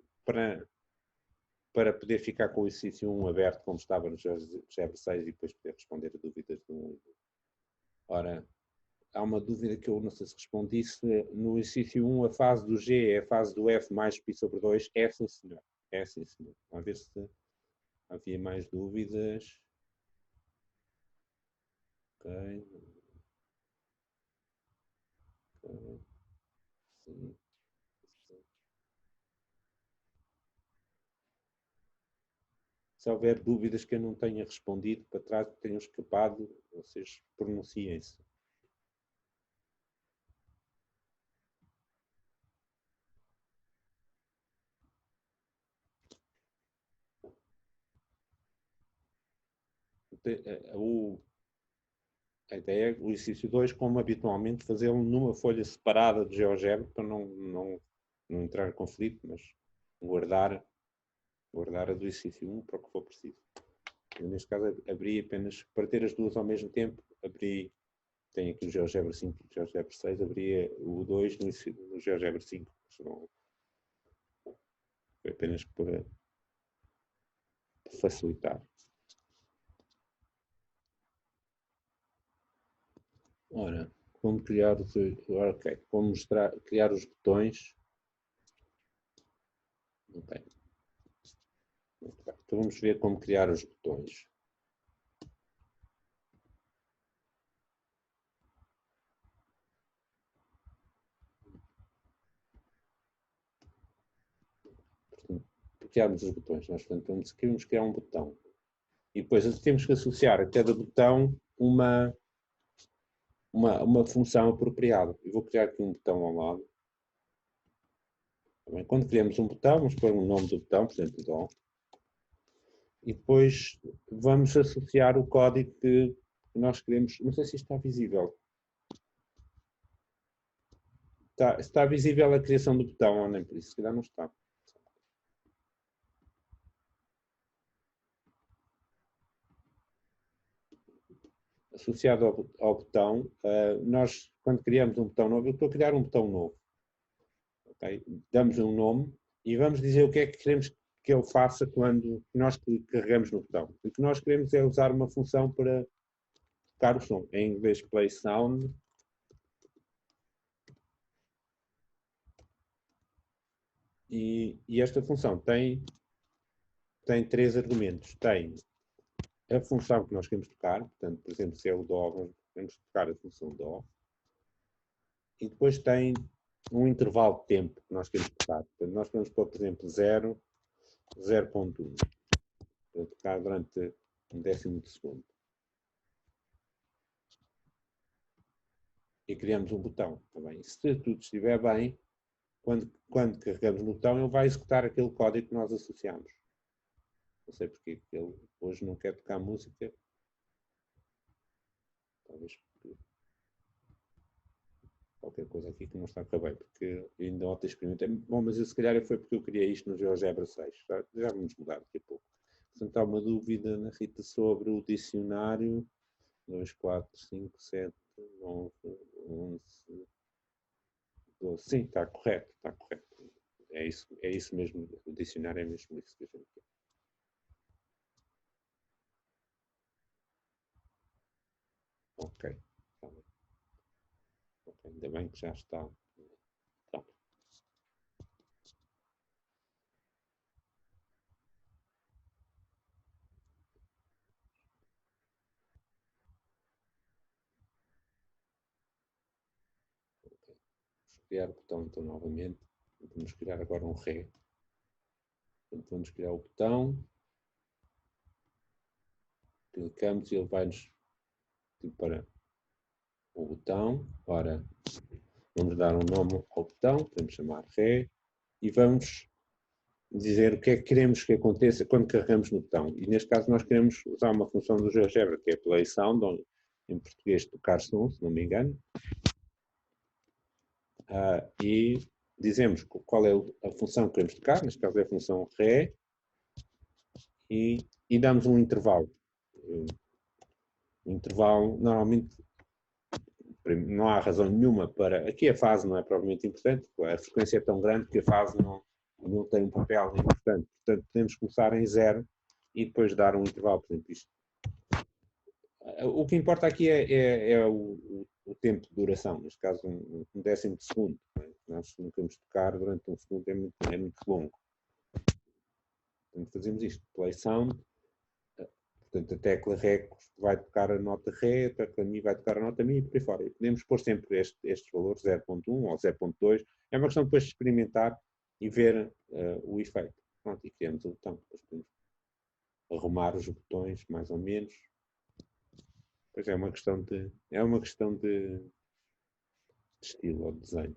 para poder ficar com o exercício 1 aberto, como estava no GeoGebra 6, e depois poder responder a dúvidas do 1. Ora, há uma dúvida que eu não sei se respondi, se no exercício 1 a fase do G é a fase do F mais π sobre 2, é sim senhor. É sim senhor. Vamos ver se havia mais dúvidas. Ok. Sim. Se houver dúvidas que eu não tenha respondido para trás, que tenham escapado, vocês pronunciem-se. A ideia é o exercício 2, como habitualmente, fazê-lo numa folha separada de GeoGebra para não entrar em conflito, mas guardar a do exercício 1 para o que for preciso. Eu, neste caso, abri apenas, para ter as duas ao mesmo tempo, tenho aqui o GeoGebra 5 e o GeoGebra 6, abri o 2 no GeoGebra 5. Foi apenas para facilitar. Ora, como criar como criar os botões. Okay. Então vamos ver como criar os botões. Para criarmos os botões, nós queremos criar um botão. E depois temos que associar a cada botão uma função apropriada. Eu vou criar aqui um botão ao lado. Quando criamos um botão, vamos pôr o nome do botão, por exemplo, Dó. E depois vamos associar o código que nós queremos. Não sei se isto está visível. Está visível a criação do botão, ou nem por isso, se calhar não está. Associado ao botão, nós, quando criamos um botão novo, eu estou a criar um botão novo. Okay? Damos um nome e vamos dizer o que é que queremos que ele faça quando nós carregamos no botão. O que nós queremos é usar uma função para tocar o som. Em inglês, play sound. E esta função tem 3 argumentos. Tem a função que nós queremos tocar, portanto, por exemplo, se é o Dó, queremos tocar a função Dó. E depois tem um intervalo de tempo que nós queremos tocar. Portanto, nós podemos pôr, por exemplo, 0, 0.1 para tocar durante um décimo de segundo. E criamos um botão também. Se tudo estiver bem, quando carregamos no botão, ele vai executar aquele código que nós associamos. Não sei porque que ele hoje não quer tocar música. Talvez porque qualquer coisa aqui que não está a bem, porque ainda ontem experimentei. Bom, mas se calhar foi porque eu criei isto no GeoGebra 6. Já vamos mudar daqui a pouco. Portanto, há uma dúvida na Rita sobre o dicionário. 2, 4, 5, 7, 9, 11, 12. Sim, está correto, está correto. É isso mesmo, o dicionário é mesmo isso que a gente quer. Ok, tá bem. Okay, ainda bem que já está. Tá. Okay. Vamos criar o botão então novamente. Vamos criar agora um Ré. Então, vamos criar o botão. Clicamos e ele vai-nos para o botão. Ora, vamos dar um nome ao botão, podemos chamar Ré, e vamos dizer o que é que queremos que aconteça quando carregamos no botão. E neste caso nós queremos usar uma função do GeoGebra, que é Play Sound, onde, em português tocar som, se não me engano. E dizemos qual é a função que queremos tocar, neste caso é a função Ré, e damos um intervalo. Um intervalo, normalmente, não há razão nenhuma para... Aqui a fase não é propriamente importante, a frequência é tão grande que a fase não tem um papel importante. Portanto, podemos começar em 0 e depois dar um intervalo. Por exemplo, isto. O que importa aqui é o tempo de duração, neste caso um décimo de segundo. Nós não queremos tocar durante um segundo, é muito longo. Portanto, fazemos isto, play sound, portanto a tecla Ré vai tocar a nota Ré, a tecla Mi vai tocar a nota Mi e por aí fora. E podemos pôr sempre estes valores, 0.1 ou 0.2, é uma questão depois de experimentar e ver o efeito. Pronto, e criamos o botão, depois podemos arrumar os botões mais ou menos. Pois é uma questão de estilo ou de desenho.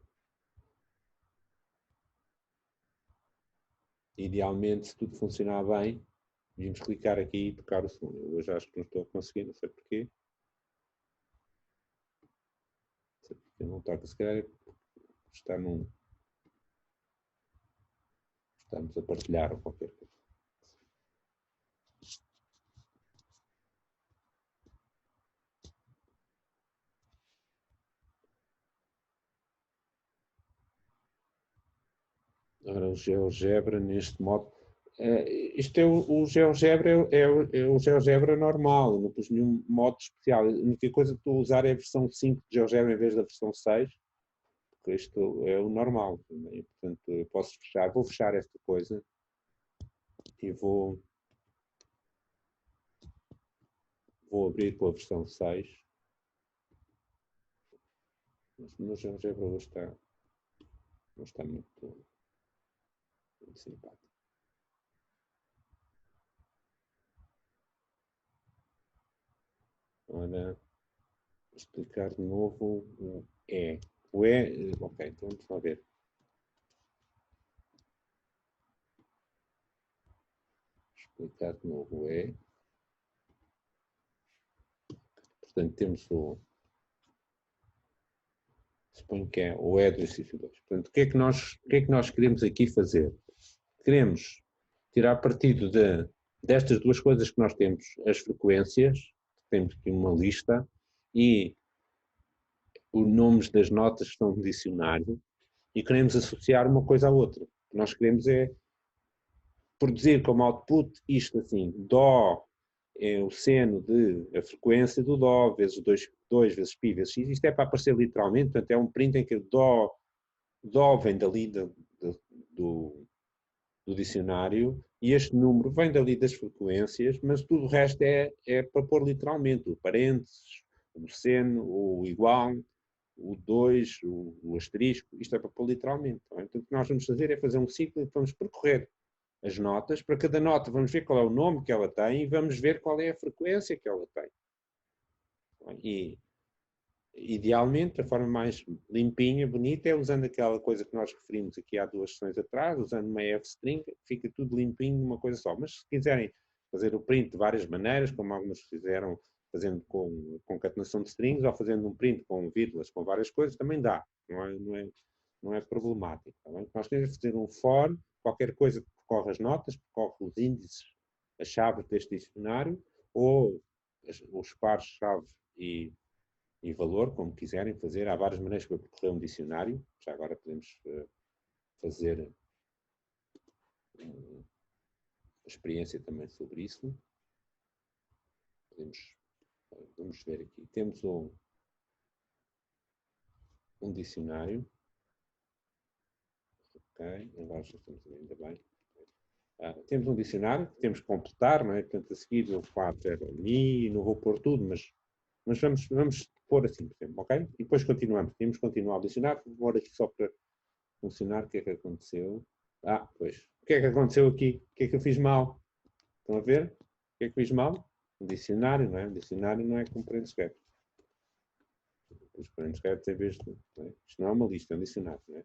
Idealmente, se tudo funcionar bem, devíamos clicar aqui e tocar o som. Eu hoje acho que não estou a conseguir, não sei porquê. Eu não toco, se calhar estamos a partilhar ou qualquer coisa. Ora, o GeoGebra neste modo. Isto é o GeoGebra é o GeoGebra normal, não pus nenhum modo especial. A única coisa que estou a usar é a versão 5 de GeoGebra em vez da versão 6, porque isto é o normal. E, portanto, eu posso fechar, vou fechar esta coisa e vou abrir com a versão 6. Mas no GeoGebra hoje não está muito simpático. Ora, explicar de novo o E. O E, ok, então vamos lá ver. Explicar de novo o E. Portanto, temos suponho que é o E do exercício 2. Portanto, o que é que nós queremos aqui fazer? Queremos tirar partido destas duas coisas que nós temos, as frequências, temos aqui uma lista, e os nomes das notas que estão no dicionário, e queremos associar uma coisa à outra. O que nós queremos é produzir como output isto assim, Dó é o seno de a frequência do Dó, vezes 2 vezes Π vezes X, isto é para aparecer literalmente, portanto é um print em que o Dó vem dali do dicionário e este número vem dali das frequências, mas tudo o resto é para pôr literalmente, o parênteses, o seno, o igual, o 2, o asterisco, isto é para pôr literalmente. Então o que nós vamos fazer é fazer um ciclo e vamos percorrer as notas. Para cada nota vamos ver qual é o nome que ela tem e vamos ver qual é a frequência que ela tem. E, idealmente, a forma mais limpinha, bonita, é usando aquela coisa que nós referimos aqui há 2 sessões atrás, usando uma F-string, fica tudo limpinho numa coisa só. Mas se quiserem fazer o print de várias maneiras, como algumas fizeram, fazendo com concatenação de strings, ou fazendo um print com vírgulas, com várias coisas, também dá. Não é problemático. Tá bem? Nós temos de fazer um for, qualquer coisa que percorre as notas, percorre os índices, as chaves deste dicionário, ou os pares-chave e valor, como quiserem fazer. Há várias maneiras para percorrer um dicionário. Já agora podemos fazer uma experiência também sobre isso. Vamos ver aqui. Temos um dicionário. Ok, agora já estamos ainda bem. Temos um dicionário que temos que completar, não é? Portanto, a seguir eu faço mi, não vou pôr tudo, mas vamos pôr assim, por exemplo, ok? E depois continuamos. Temos que continuar o dicionário. Vou pôr aqui só para funcionar. O que é que aconteceu? Pois. O que é que aconteceu aqui? O que é que eu fiz mal? Estão a ver? O que é que fiz mal? Um dicionário, não é? Um dicionário não é como prende gap. Os prende gap em vez de... Não é? Isto não é uma lista, é um dicionário, não é?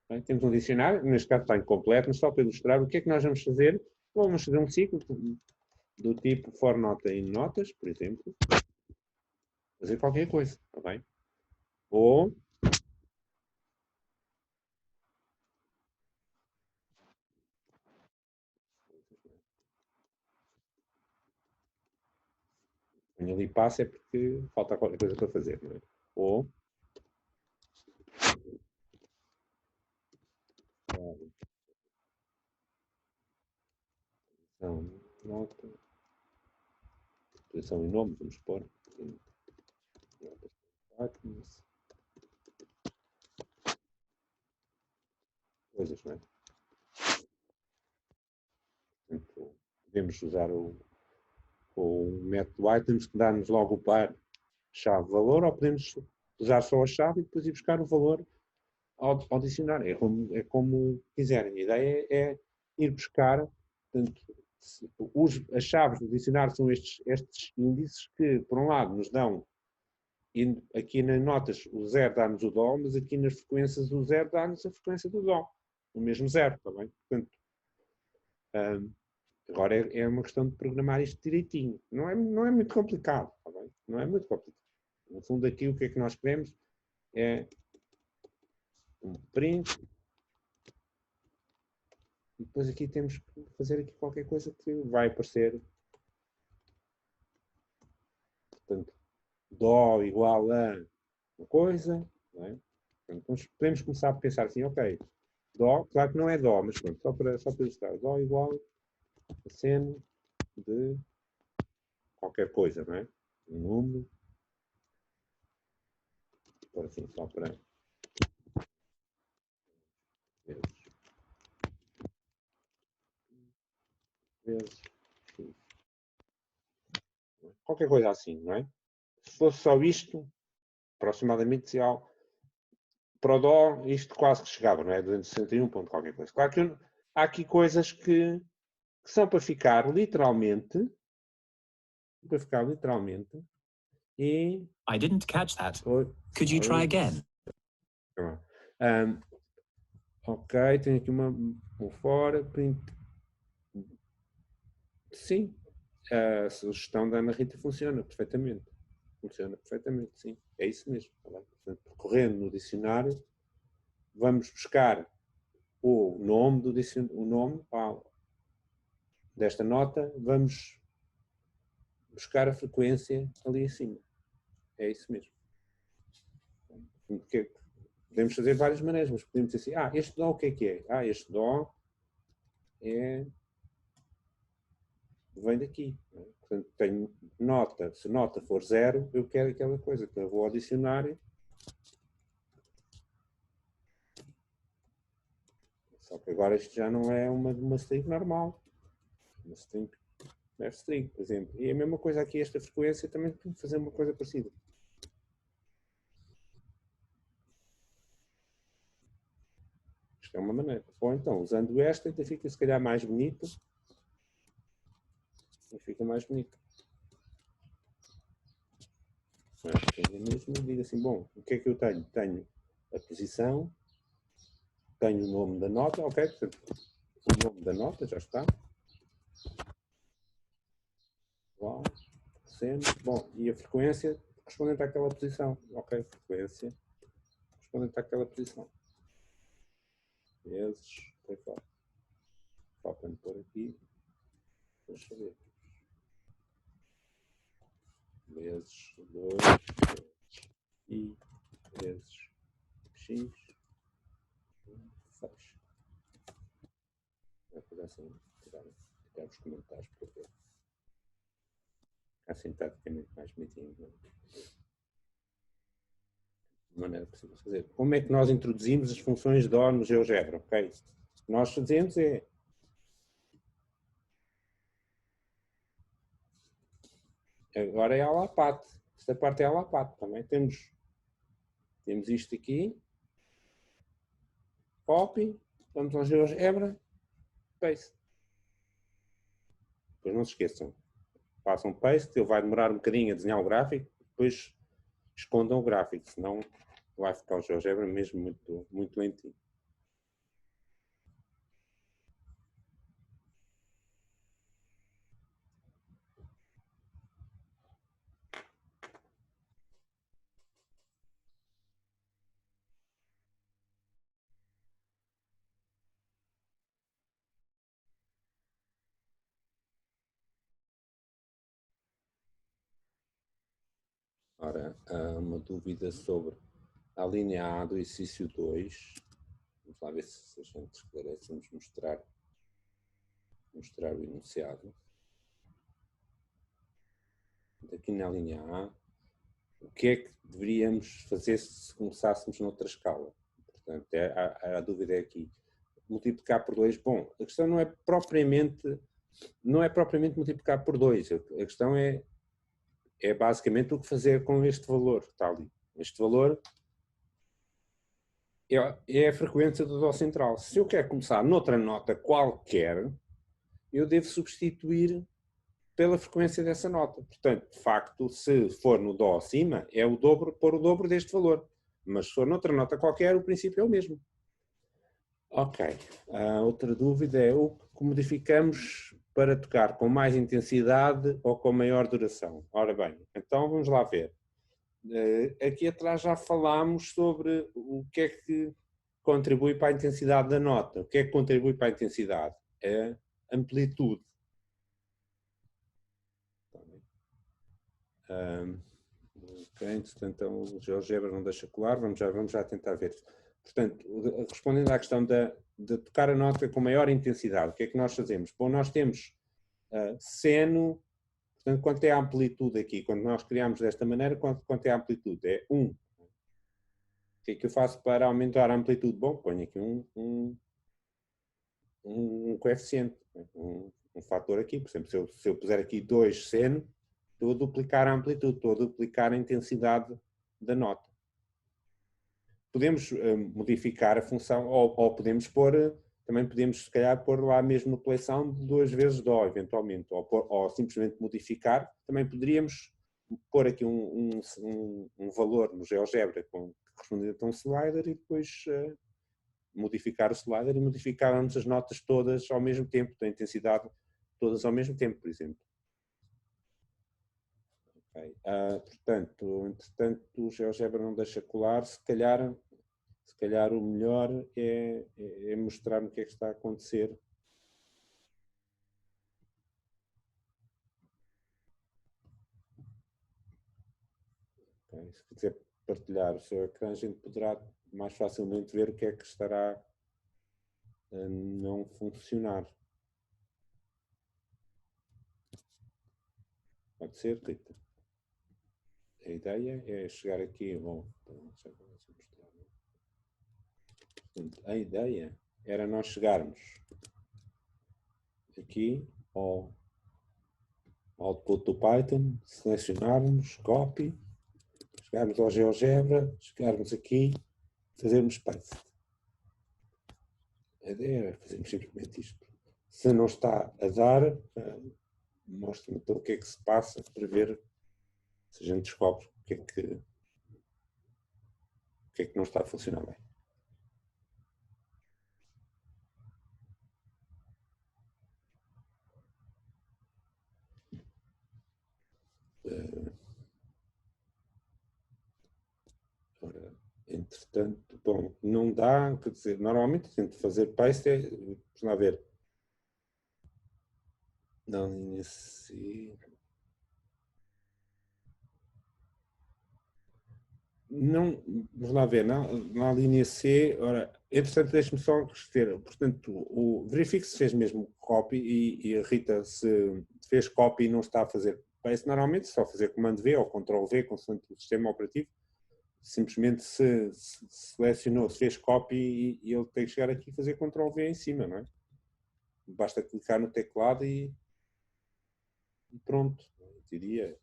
Bem, temos um dicionário, neste caso está incompleto, mas só para ilustrar o que é que nós vamos fazer. Vamos fazer um ciclo do tipo for nota em notas, por exemplo. Fazer qualquer coisa, está bem? Ou quando ali passa é porque falta qualquer coisa para fazer, não é? Ou nota, posição e nome, vamos pôr. Coisas, não é? Portanto, podemos usar o método items que dá-nos logo o par chave-valor, ou podemos usar só a chave e depois ir buscar o valor ao dicionário. É como quiserem. A ideia é ir buscar, portanto, as chaves do dicionário são estes índices que, por um lado, nos dão, aqui nas notas o zero dá-nos o dó, mas aqui nas frequências o zero dá-nos a frequência do dó. O mesmo zero, está bem? Portanto, agora é uma questão de programar isto direitinho. Não é muito complicado, está bem? Não é muito complicado. No fundo, aqui o que é que nós queremos é um print. E depois aqui temos que fazer aqui qualquer coisa que vai aparecer. Portanto, dó igual a uma coisa. Não é? Portanto, podemos começar a pensar assim, ok, dó, claro que não é dó, mas pronto, só para ilustrar, dó igual a seno de qualquer coisa, não é? Um número. Por assim, só para vezes, qualquer coisa assim, não é? Se fosse só isto, aproximadamente, para o dó, isto quase que chegava, não é? 261 ponto qualquer coisa. Claro que há aqui coisas que são para ficar literalmente, e... I didn't catch that. Could you try again? Ok, tenho aqui um fora, print. Sim, a sugestão da Ana Rita funciona perfeitamente. Funciona perfeitamente, sim. É isso mesmo. Tá bem? Portanto, percorrendo no dicionário, vamos buscar o nome do dicionário, o nome desta nota, vamos buscar a frequência ali acima. É isso mesmo. Porque podemos fazer de várias maneiras, mas podemos dizer assim, este dó o que é? Este dó vem daqui. Né? Portanto, tenho nota, se nota for 0, eu quero aquela coisa, então eu vou ao dicionário. Só que agora isto já não é uma string normal. Uma string string, por exemplo. E a mesma coisa aqui, esta frequência, também tem que fazer uma coisa parecida. é uma maneira. Ou então, usando esta, ainda fica se calhar mais bonito. E fica mais bonito. Mesmo digo assim, bom, o que é que eu tenho? Tenho a posição, tenho o nome da nota, ok? Portanto, o nome da nota já está. Bom, bom, e a frequência correspondente àquela posição. Ok, frequência correspondente àquela posição. Vezes, foi fora. Falta-me pôr aqui. Deixa eu ver. Vezes 2 e vezes x 6. Vou pegar assim, tirar os comentários para ver. Assim está ficando mais bonitinho. De maneira possível fazer. Como é que nós introduzimos as funções de O no GeoGebra? Ok? O que nós fazemos é agora é a la patte. Esta parte é a la patte. Também temos isto aqui. Copy. Vamos ao GeoGebra. Paste. Depois não se esqueçam. Façam paste. Ele vai demorar um bocadinho a desenhar o gráfico. Depois escondam o gráfico. Senão vai ficar o GeoGebra mesmo muito, muito lentinho. Ora, há uma dúvida sobre a linha A do exercício 2. Vamos lá ver se a gente esclarece. Vamos mostrar o enunciado. Aqui na linha A, o que é que deveríamos fazer se começássemos noutra escala? Portanto, a dúvida é aqui. Multiplicar por 2, bom, a questão não é propriamente multiplicar por 2. A questão é basicamente o que fazer com este valor que está ali. Este valor é a frequência do dó central. Se eu quero começar noutra nota qualquer, eu devo substituir pela frequência dessa nota. Portanto, de facto, se for no dó acima, é o dobro, pôr o dobro deste valor. Mas se for noutra nota qualquer, o princípio é o mesmo. Ok. Outra dúvida é o que modificamos para tocar com mais intensidade ou com maior duração. Ora bem, então vamos lá ver. Aqui atrás já falámos sobre o que é que contribui para a intensidade da nota. O que é que contribui para a intensidade? É a amplitude. Ok, então o GeoGebra não deixa colar, vamos já tentar ver. Portanto, respondendo à questão de tocar a nota com maior intensidade, o que é que nós fazemos? Bom, nós temos seno, portanto, quanto é a amplitude aqui? Quando nós criamos desta maneira, quanto é a amplitude? É 1. O que é que eu faço para aumentar a amplitude? Bom, ponho aqui um coeficiente, um fator aqui. Por exemplo, se eu puser aqui 2 seno, estou a duplicar a amplitude, estou a duplicar a intensidade da nota. Podemos modificar a função, ou podemos pôr, também podemos se calhar pôr lá mesmo no coleção de 2 vezes dó, eventualmente, ou simplesmente modificar. Também poderíamos pôr aqui um valor no GeoGebra que corresponde a um slider e depois modificar o slider e modificarmos as notas todas ao mesmo tempo, da intensidade todas ao mesmo tempo, por exemplo. Okay. Portanto, entretanto, o GeoGebra não deixa colar, se calhar o melhor é mostrar o que é que está a acontecer. Okay. Se quiser partilhar o seu ecrã, a gente poderá mais facilmente ver o que é que estará a não funcionar. Pode ser, Rita? A ideia é chegar aqui, bom, a ideia era nós chegarmos aqui ao output do Python, selecionarmos, copy, chegarmos ao GeoGebra, chegarmos aqui, fazermos paste. A ideia é fazermos simplesmente isto. Se não está a dar, mostra-me então o que é que se passa para ver se a gente descobre o que é que não está a funcionar bem. Ora, entretanto, bom, não dá, quer dizer, normalmente tento fazer paste, vamos lá ver. Na linha C. Não, vamos lá ver, na linha C, ora, entretanto, deixe-me só escrever, portanto, verifique se fez mesmo copy e a Rita se fez copy e não está a fazer paste, normalmente só fazer comando V ou Ctrl V, consoante o sistema operativo, simplesmente se selecionou, se fez copy e ele tem que chegar aqui e fazer Ctrl V em cima, não é? Basta clicar no teclado e pronto, eu diria.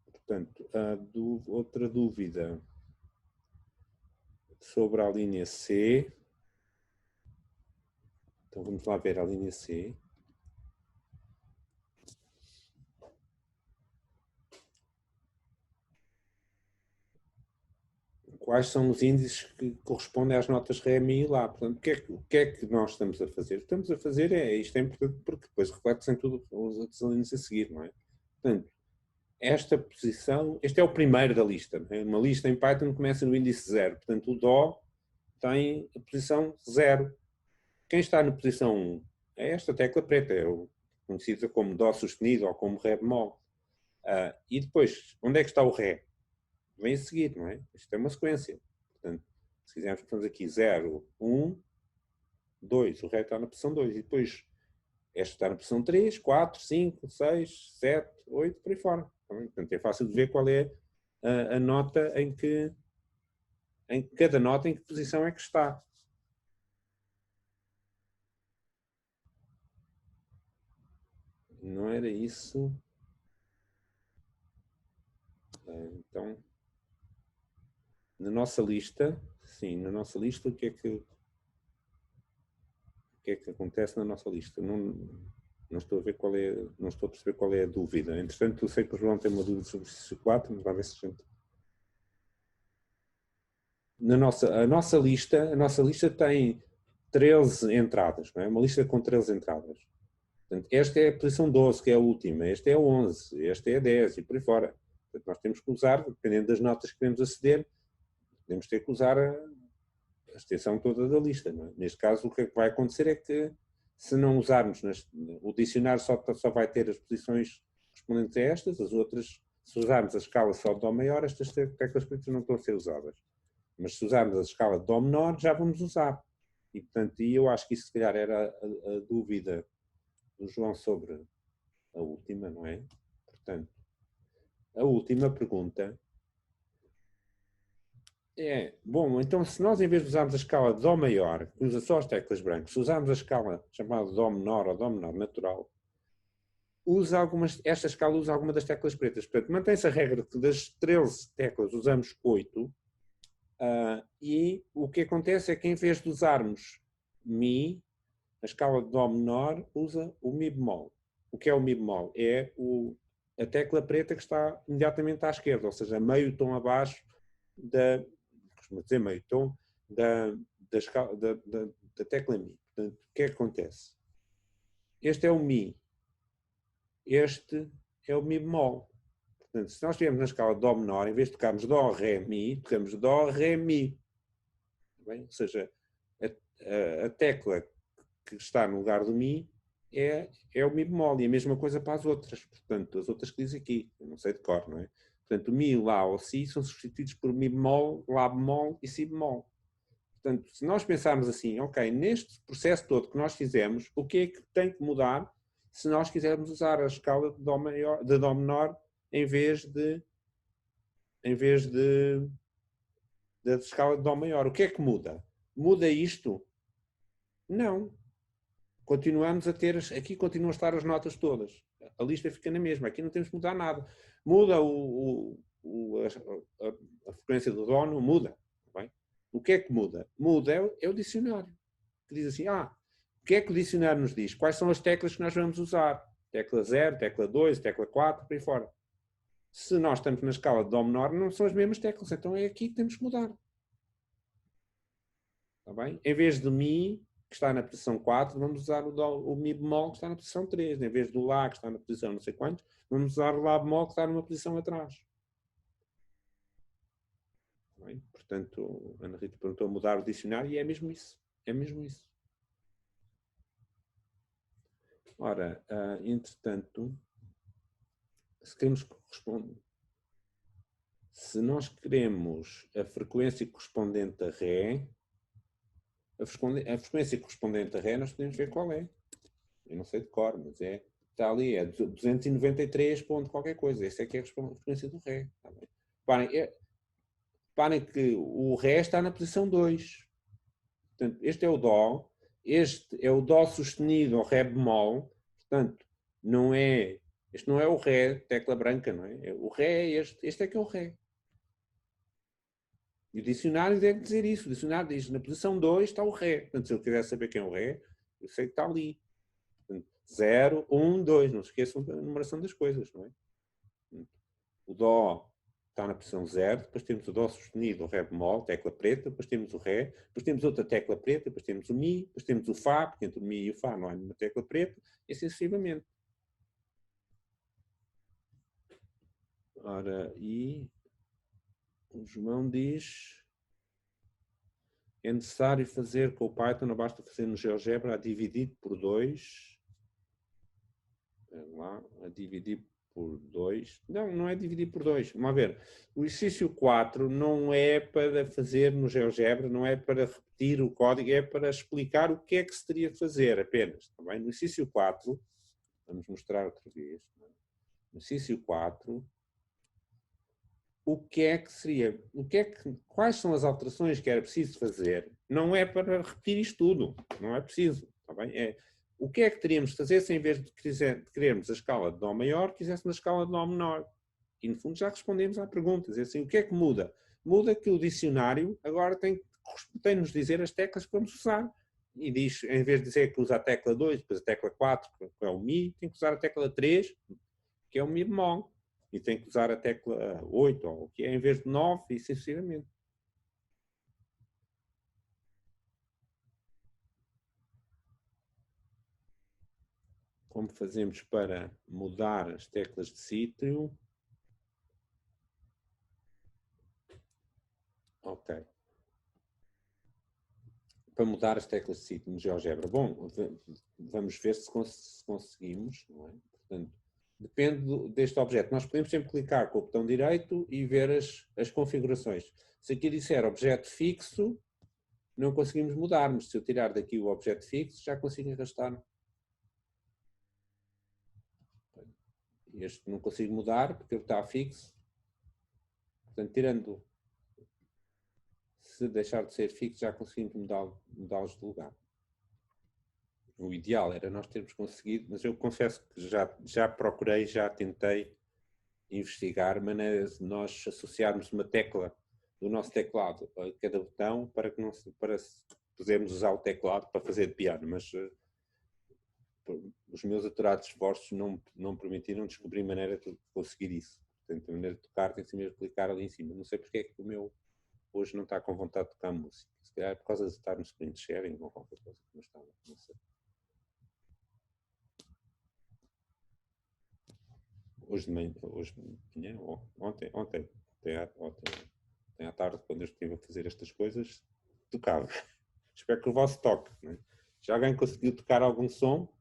Portanto, outra dúvida sobre a linha C. Então vamos lá ver a linha C. Quais são os índices que correspondem às notas Ré, Mi e Lá? Portanto, o que é que nós estamos a fazer? O que estamos a fazer isto é importante porque depois reflete-se em tudo os outros linhas a seguir, não é? Portanto, esta posição, este é o primeiro da lista. Não é? Uma lista em Python começa no índice 0. Portanto, o Dó tem a posição 0. Quem está na posição 1 é esta tecla preta, é conhecida como Dó sustenido ou como Ré bemol. E depois, onde é que está o Ré? Vem a seguir, não é? Isto é uma sequência. Portanto, se quisermos, estamos aqui 0, 1, 2. O Ré está na posição 2. E depois, esta está na posição 3, 4, 5, 6, 7, 8, por aí fora. Portanto, é fácil de ver qual é a nota em cada nota em que posição é que está. Não era isso. Então, na nossa lista, sim, na nossa lista, o que é que acontece na nossa lista? Não estou a ver não estou a perceber qual é a dúvida. Entretanto, eu sei que o João tem uma dúvida sobre o exercício 4, mas vamos ver se a gente... A nossa lista tem 13 entradas, não é? Uma lista com 13 entradas. Portanto, esta é a posição 12, que é a última. Esta é a 11, esta é a 10 e por aí fora. Portanto, nós temos que usar, dependendo das notas que queremos aceder, podemos ter que usar a extensão toda da lista. Não é? Neste caso, o que vai acontecer é que, se não usarmos, o dicionário só vai ter as posições correspondentes a estas, as outras, se usarmos a escala só de Dó maior, estas teclas pretas não estão a ser usadas. Mas se usarmos a escala de Dó menor, já vamos usar. E, portanto, eu acho que isso, se calhar, era a dúvida do João sobre a última, não é? Portanto, a última pergunta bom, então se nós em vez de usarmos a escala de Dó maior, que usa só as teclas brancas, se usarmos a escala chamada Dó menor ou Dó menor natural, esta escala usa alguma das teclas pretas. Portanto, mantém-se a regra que das 13 teclas usamos 8, e o que acontece é que em vez de usarmos Mi, a escala de Dó menor usa o Mi bemol. O que é o Mi bemol? É a tecla preta que está imediatamente à esquerda, ou seja, meio tom abaixo costuma dizer meio tom, da tecla Mi. Portanto, o que é que acontece? Este é o Mi. Este é o Mi bemol. Portanto, se nós estivermos na escala de Dó menor, em vez de tocarmos Dó, Ré, Mi, tocamos Dó, Ré, Mi. Bem? Ou seja, a tecla que está no lugar do Mi é o Mi bemol. E a mesma coisa para as outras. Portanto, as outras que diz aqui. Eu não sei de cor, não é? Portanto, o Mi, Lá ou Si são substituídos por Mi bemol, Lá bemol e Si bemol. Portanto, se nós pensarmos assim, ok, neste processo todo que nós fizemos, o que é que tem que mudar se nós quisermos usar a escala de Dó menor em vez da escala de Dó maior? O que é que muda? Muda isto? Não. Continuamos a ter, aqui continuam a estar as notas todas. A lista fica na mesma, aqui não temos que mudar nada. Muda frequência do Dó não muda. Bem? O que é que muda? Muda é o dicionário. Que diz assim, o que é que o dicionário nos diz? Quais são as teclas que nós vamos usar? Tecla 0, tecla 2, tecla 4, por aí fora. Se nós estamos na escala de Dó menor, não são as mesmas teclas. Então é aqui que temos que mudar. Está bem? Em vez de Mi, que está na posição 4, vamos usar o Mi bemol, que está na posição 3. Em vez do Lá, que está na posição não sei quantos, vamos usar o Lá bemol, que está numa posição atrás. Está bem? Portanto, a Ana Rita perguntou a mudar o dicionário e é mesmo isso. É mesmo isso. Ora, entretanto, se queremos corresponder, se nós queremos a frequência correspondente a Ré, a frequência correspondente a Ré, nós podemos ver qual é. Eu não sei de cor, mas está ali, é 293 ponto qualquer coisa. Essa é que é a frequência do Ré. Tá bem? Reparem que o Ré está na posição 2. Portanto, este é o Dó. Este é o Dó sustenido, ou Ré bemol. Portanto, este não é o Ré, tecla branca, não é? O Ré é este. Este é que é o Ré. E o dicionário deve dizer isso. O dicionário diz, na posição 2 está o Ré. Portanto, se eu quiser saber quem é o Ré, eu sei que está ali. 0, 1, 2. Não se esqueçam da numeração das coisas, não é? O Dó está na posição 0, depois temos o Dó sustenido, o Ré bemol, tecla preta, depois temos o Ré, depois temos outra tecla preta, depois temos o Mi, depois temos o Fá, porque entre o Mi e o Fá não há nenhuma tecla preta, e assim sucessivamente. Ora, e o João diz: é necessário fazer com o Python, não basta fazer no GeoGebra a dividir por 2. Lá, a dividir por 2. Não é dividir por 2. Vamos ver. O exercício 4 não é para fazer no GeoGebra, não é para repetir o código, é para explicar o que é que se teria de fazer apenas. Tá bem? No exercício 4, vamos mostrar outra vez. No exercício 4, o que é que seria, quais são as alterações que era preciso fazer? Não é para repetir isto tudo, não é preciso. Tá bem? O que é que teríamos de fazer se em vez de querermos a escala de Dó maior, quiséssemos a escala de Dó menor? E no fundo já respondemos à pergunta. Dizer assim, o que é que muda? Muda que o dicionário agora tem de nos dizer as teclas que vamos usar. E diz, em vez de dizer que usa a tecla 2, depois a tecla 4, que é o Mi, tem que usar a tecla 3, que é o Mi bemol. E tem que usar a tecla 8, ou o que é, em vez de 9, e sucessivamente. Como fazemos para mudar as teclas de sítio? Ok. Para mudar as teclas de sítio no GeoGebra. Bom, vamos ver se conseguimos. Não é? Portanto, depende deste objeto. Nós podemos sempre clicar com o botão direito e ver as configurações. Se aqui disser objeto fixo, não conseguimos mudar, mas se eu tirar daqui o objeto fixo, já consigo arrastar. Este não consigo mudar porque ele está fixo. Portanto, tirando, se deixar de ser fixo, já conseguimos mudá-los de lugar. O ideal era nós termos conseguido, mas eu confesso que já procurei, já tentei investigar maneiras de nós associarmos uma tecla do nosso teclado a cada botão para podermos usar o teclado para fazer de piano, mas os meus aturados esforços não permitiram descobrir maneira de conseguir isso. Portanto, a maneira de tocar tem que ser mesmo clicar ali em cima. Não sei porque é que o meu hoje não está com vontade de tocar música. Se calhar é por causa de estar no screen sharing ou qualquer coisa que não estava. Não sei. Hoje de manhã, ontem à tarde, quando eu estive a fazer estas coisas, tocava. Espero que o vosso toque. Né? Já alguém conseguiu tocar algum som?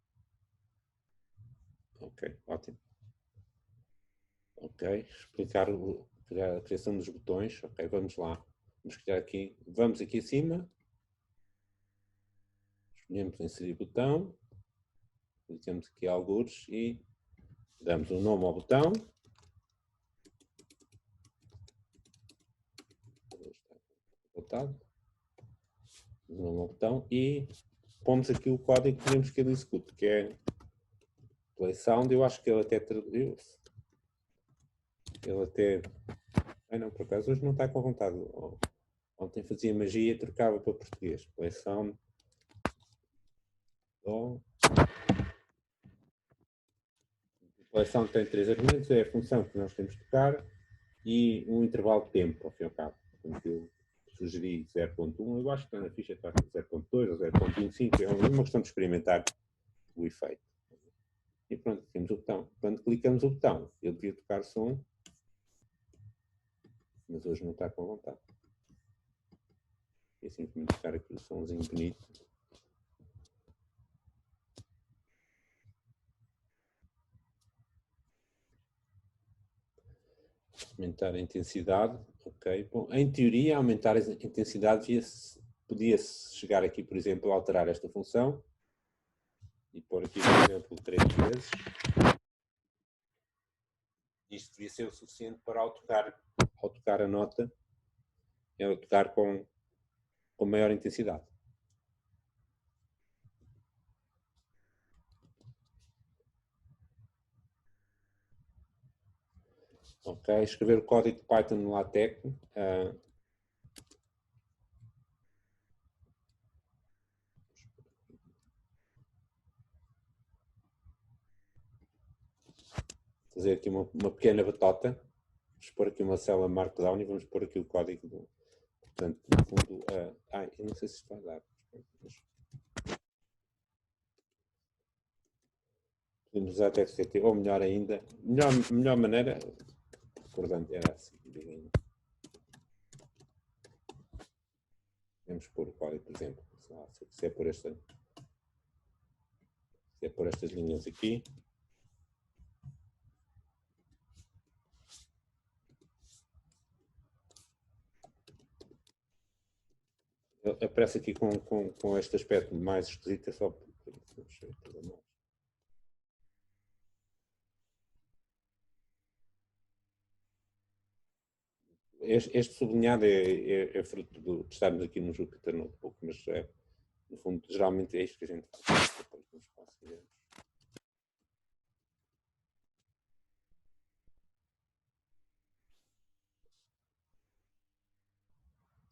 Ok, ótimo. Ok, explicar a criação dos botões. Ok, vamos lá. Vamos criar aqui. Vamos aqui acima. Escolhemos inserir botão. Clicamos aqui algures e damos um nome ao botão. Voltado. Um nome ao botão e pomos aqui o código que queremos que ele execute, que é play sound. Eu acho que ele até traduziu. Ele até Não, por acaso hoje não está com vontade. Ontem fazia magia e trocava para português. Play sound. Play sound tem 3 argumentos, é a função que nós temos de tocar e um intervalo de tempo, ao fim e ao cabo. Portanto, eu sugeri 0.1, eu acho que na ficha está 0.2 ou 0.25, é uma questão de experimentar o efeito. E pronto, temos o botão. Quando clicamos o botão, ele devia tocar som, mas hoje não está com vontade. E simplesmente tocar aqui o somzinho bonito. Aumentar a intensidade, ok. Bom, em teoria, aumentar a intensidade podia-se chegar aqui, por exemplo, a alterar esta função e pôr aqui, por exemplo, 3 vezes. Isto devia ser o suficiente para ao tocar a nota, ao tocar com maior intensidade. Ok, escrever o código de Python no LaTeX. Fazer aqui uma pequena batota. Vamos pôr aqui uma célula Markdown e vamos pôr aqui o código do. Portanto, no fundo, eu não sei se isto vai dar. Podemos usar TXT, ou melhor ainda, melhor maneira, recordando, era assim. Vamos pôr o código, por exemplo, se é por estas linhas aqui. Aparece aqui com este aspecto mais esquisito, é só este sublinhado é fruto de estarmos aqui no Jupyter Notebook, mas no fundo, geralmente é isto que a gente faz.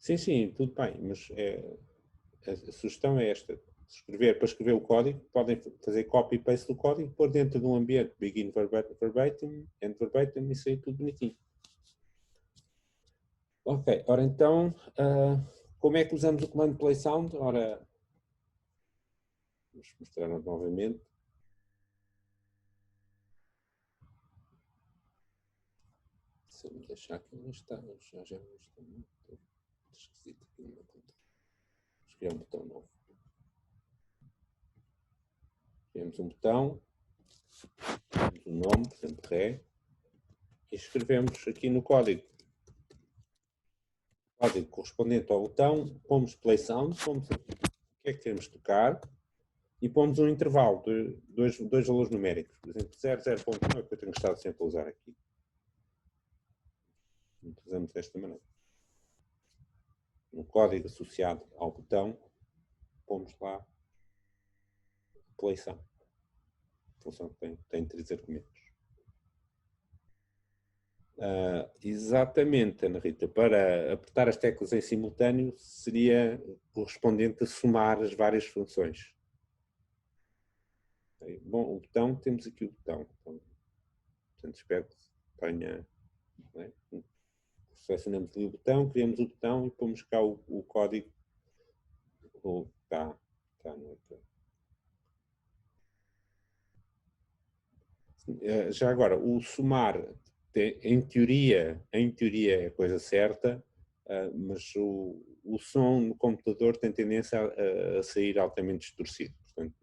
Sim, tudo bem, mas a sugestão é esta. Para escrever o código, podem fazer copy e paste do código, pôr dentro de um ambiente begin verbatim, end verbatim e sair tudo bonitinho. Ok, ora então, como é que usamos o comando play sound? Ora, vamos mostrar novamente. Se eu me deixar aqui não está, já não está muito esquisito aqui no meu conta. Vamos criar um botão novo. Criamos um botão, temos um nome, por exemplo, ré, e escrevemos aqui no código correspondente ao botão, pomos play sound, pomos o que é que queremos tocar e pomos um intervalo de dois valores numéricos, por exemplo, 0.1 é que eu tenho estado sempre a usar aqui. Usamos desta maneira. No código associado ao botão, pomos lá play sound. A função que tem 3 argumentos. Exatamente, Ana Rita. Para apertar as teclas em simultâneo seria correspondente a somar as várias funções. Bom, o botão, temos aqui o botão. Portanto, espero que tenha. Né? Selecionamos ali o botão, criamos o botão e pomos cá o código. Está no ecrã. Já agora, o somar, em teoria é a coisa certa, mas o som no computador tem tendência a sair altamente distorcido. Portanto,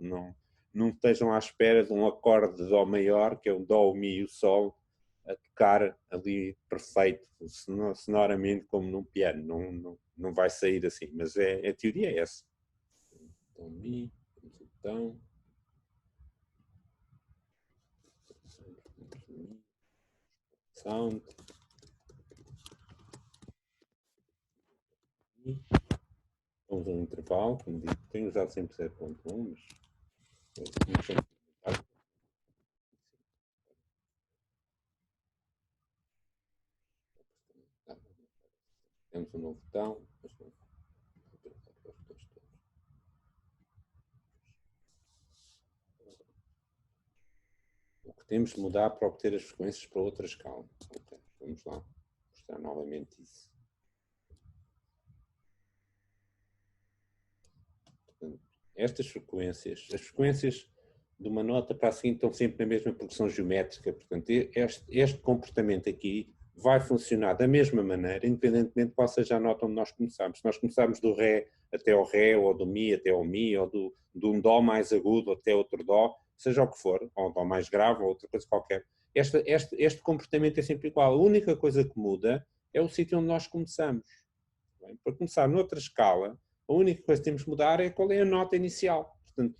não estejam à espera de um acorde de Dó maior, que é o Dó, o Mi e o Sol, a tocar ali perfeito, sonoramente como num piano. Não vai sair assim, mas a teoria é essa. Então, Mi, então... Sound. Vamos a um intervalo, como digo, tenho usado sempre 0.1, mas Temos um novo botão. O que temos de mudar para obter as frequências para outra escala. Okay, vamos lá mostrar novamente isso. Portanto, estas frequências, as frequências de uma nota para a seguinte estão sempre na mesma progressão geométrica. Portanto, este comportamento aqui vai funcionar da mesma maneira, independentemente de qual seja a nota onde nós começamos. Se nós começarmos do Ré até ao Ré, ou do Mi até ao Mi, ou de um Dó mais agudo até outro Dó, seja o que for, ou um Dó mais grave, ou outra coisa qualquer, este comportamento é sempre igual. A única coisa que muda é o sítio onde nós começamos. Bem, para começar noutra escala, a única coisa que temos que mudar é qual é a nota inicial. Portanto,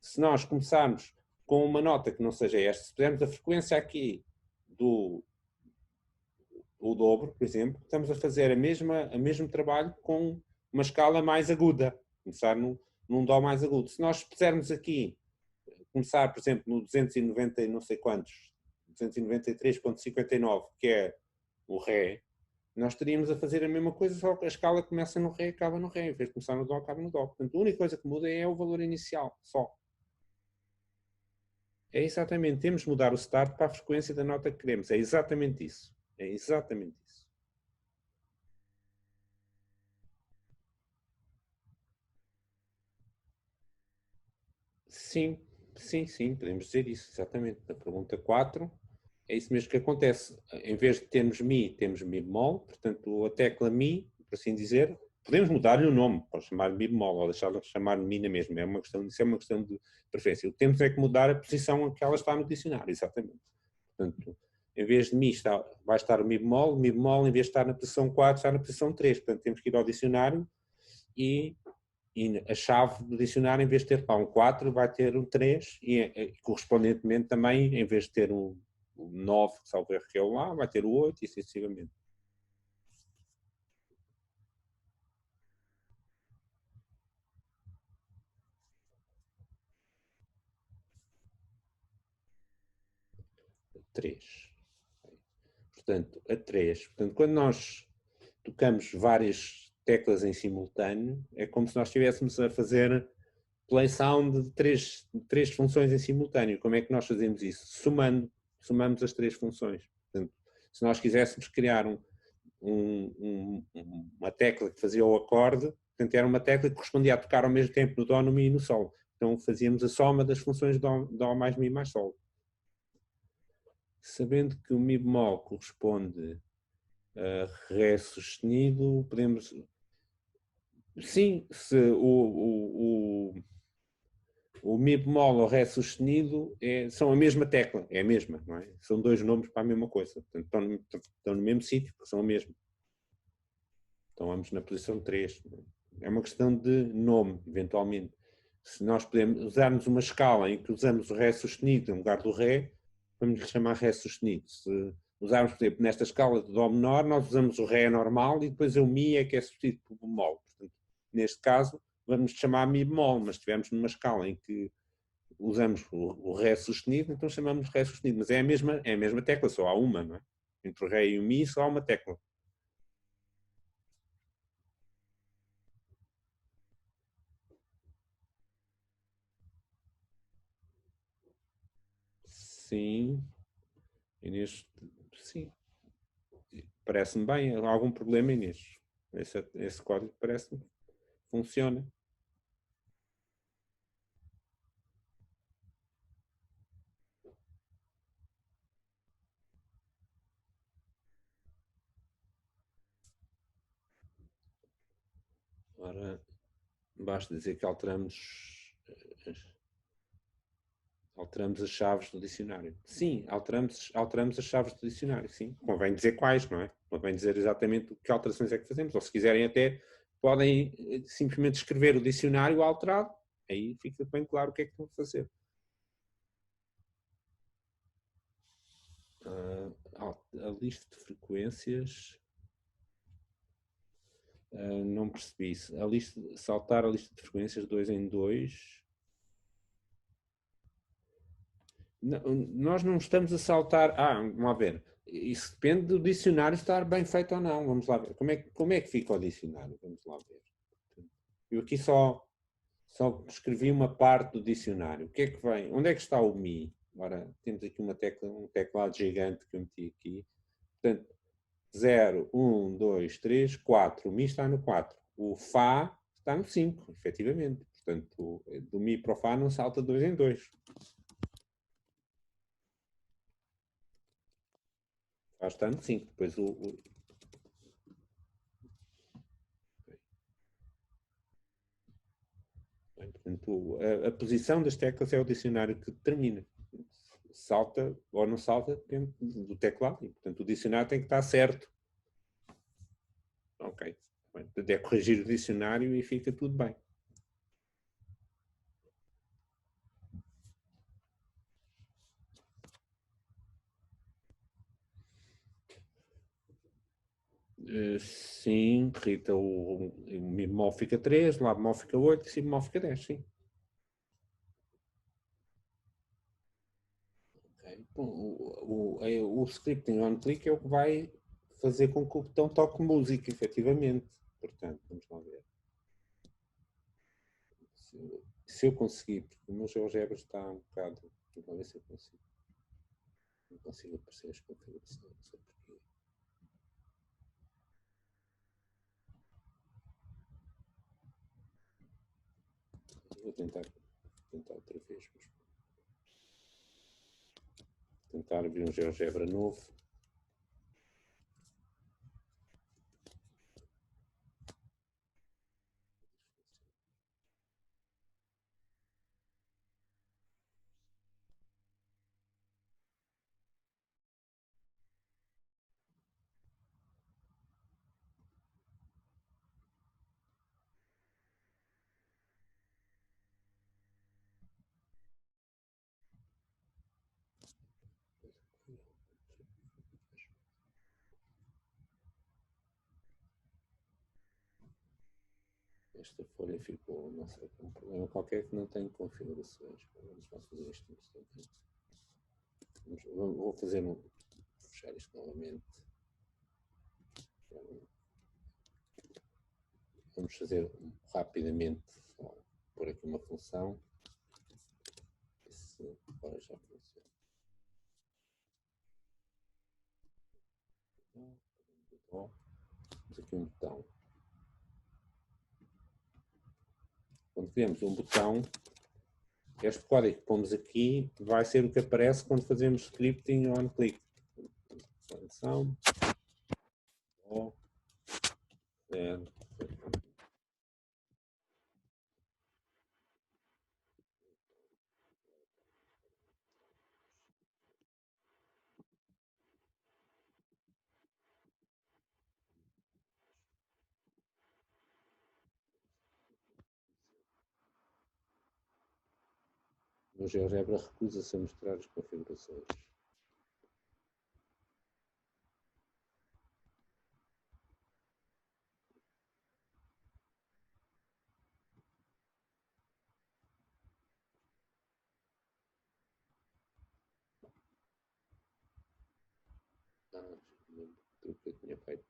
se nós começarmos com uma nota que não seja esta, se pusermos a frequência aqui o dobro, por exemplo, estamos a fazer o mesmo trabalho com uma escala mais aguda, começar num Dó mais agudo. Se nós pusermos aqui, começar, por exemplo, no 290 e não sei quantos, 293.59, que é o Ré, nós estaríamos a fazer a mesma coisa, só que a escala começa no Ré e acaba no Ré, em vez de começar no Dó, acaba no Dó. Portanto, a única coisa que muda é o valor inicial, só. É exatamente, temos de mudar o start para a frequência da nota que queremos. É exatamente isso. É exatamente isso. Sim, sim, podemos dizer isso, exatamente. Na pergunta 4, é isso mesmo que acontece. Em vez de termos Mi, temos Mi bemol, portanto a tecla Mi, por assim dizer, podemos mudar-lhe o nome, pode chamar Mi bemol ou deixá-la chamar Mi na mesma, isso é uma questão de preferência. O que temos é que mudar a posição em que ela está no dicionário, exatamente. Portanto, em vez de Mi vai estar o Mi bemol, em vez de estar na posição 4, está na posição 3, portanto temos que ir ao dicionário e a chave do dicionário, em vez de ter lá um 4, vai ter um 3 e correspondentemente também, em vez de ter o 9, salvo erro que é o lá, vai ter o 8 e sucessivamente. Portanto, a 3. Portanto, quando nós tocamos várias teclas em simultâneo, é como se nós estivéssemos a fazer play sound de três funções em simultâneo. Como é que nós fazemos isso? Somamos as três funções. Portanto, se nós quiséssemos criar uma tecla que fazia o acorde, portanto, era uma tecla que correspondia a tocar ao mesmo tempo no Dó, no Mi e no Sol. Então fazíamos a soma das funções Dó mais Mi mais Sol. Sabendo que o Mi bemol corresponde a Ré sustenido, podemos... Sim, se o Mi bemol ou Ré sustenido são a mesma tecla, é a mesma, não é? São dois nomes para a mesma coisa, portanto estão no mesmo sítio, porque são a mesma. Então vamos na posição 3. É uma questão de nome, eventualmente. Se nós podemos usarmos uma escala em que usamos o Ré sustenido em lugar do Ré, vamos lhe chamar Ré sustenido. Se usarmos, por exemplo, nesta escala de Dó menor, nós usamos o Ré normal e depois o Mi é que é substituído por bemol. Portanto, neste caso, vamos chamar Mi bemol, mas se estivermos numa escala em que usamos o Ré sustenido, então chamamos Ré sustenido. Mas é a mesma tecla, só há uma, não é? Entre o Ré e o Mi só há uma tecla. Sim, Inês, sim, parece-me bem. Há algum problema, Inês? Esse código parece-me funciona. Ora, basta dizer que alteramos as chaves do dicionário. Sim, alteramos as chaves do dicionário, sim. Convém dizer quais, não é? Convém dizer exatamente que alterações é que fazemos. Ou se quiserem até, podem simplesmente escrever o dicionário alterado, aí fica bem claro o que é que estão a fazer. A lista de frequências... não percebi isso. Saltar a lista de frequências 2 em 2... Nós não estamos a saltar... vamos lá ver. isso depende do dicionário estar bem feito ou não. Vamos lá ver. Como é que fica o dicionário? Vamos lá ver. Eu aqui só escrevi uma parte do dicionário. O que é que vem? Onde é que está o Mi? Agora temos aqui um teclado gigante que eu meti aqui. Portanto, 0, 1, 2, 3, 4. O Mi está no 4. O Fá está no 5, efetivamente. Portanto, do Mi para o Fá não salta 2 em 2. Fá está no 5. Depois Portanto, a posição das teclas é o dicionário que determina. Salta ou não salta, depende do teclado. E, portanto, o dicionário tem que estar certo. Ok. É corrigir o dicionário e fica tudo bem. Sim, Rita, o bemol fica 3, lá bemol fica 8 e si bemol fica 10, sim. Okay. Bom, o scripting on click é o que vai fazer com que o botão toque música, efetivamente. Portanto, vamos lá ver. Se eu conseguir, porque o meu GeoGebra está um bocado. Vamos ver se eu consigo. Não consigo aparecer as configurações, não sei porquê. Vou tentar outra vez. Tentar abrir um GeoGebra novo. Esta folha ficou, não sei, com um problema qualquer que não tem configurações. Vamos lá fazer isto no instante. Vou fechar isto novamente. Vamos fazer rapidamente, só pôr aqui uma função. Se agora já funciona. Temos aqui um botão. Quando criamos um botão, este código que pomos aqui vai ser o que aparece quando fazemos scripting on click. Função. O GeoGebra recusa-se a mostrar as configurações. O que eu tinha feito.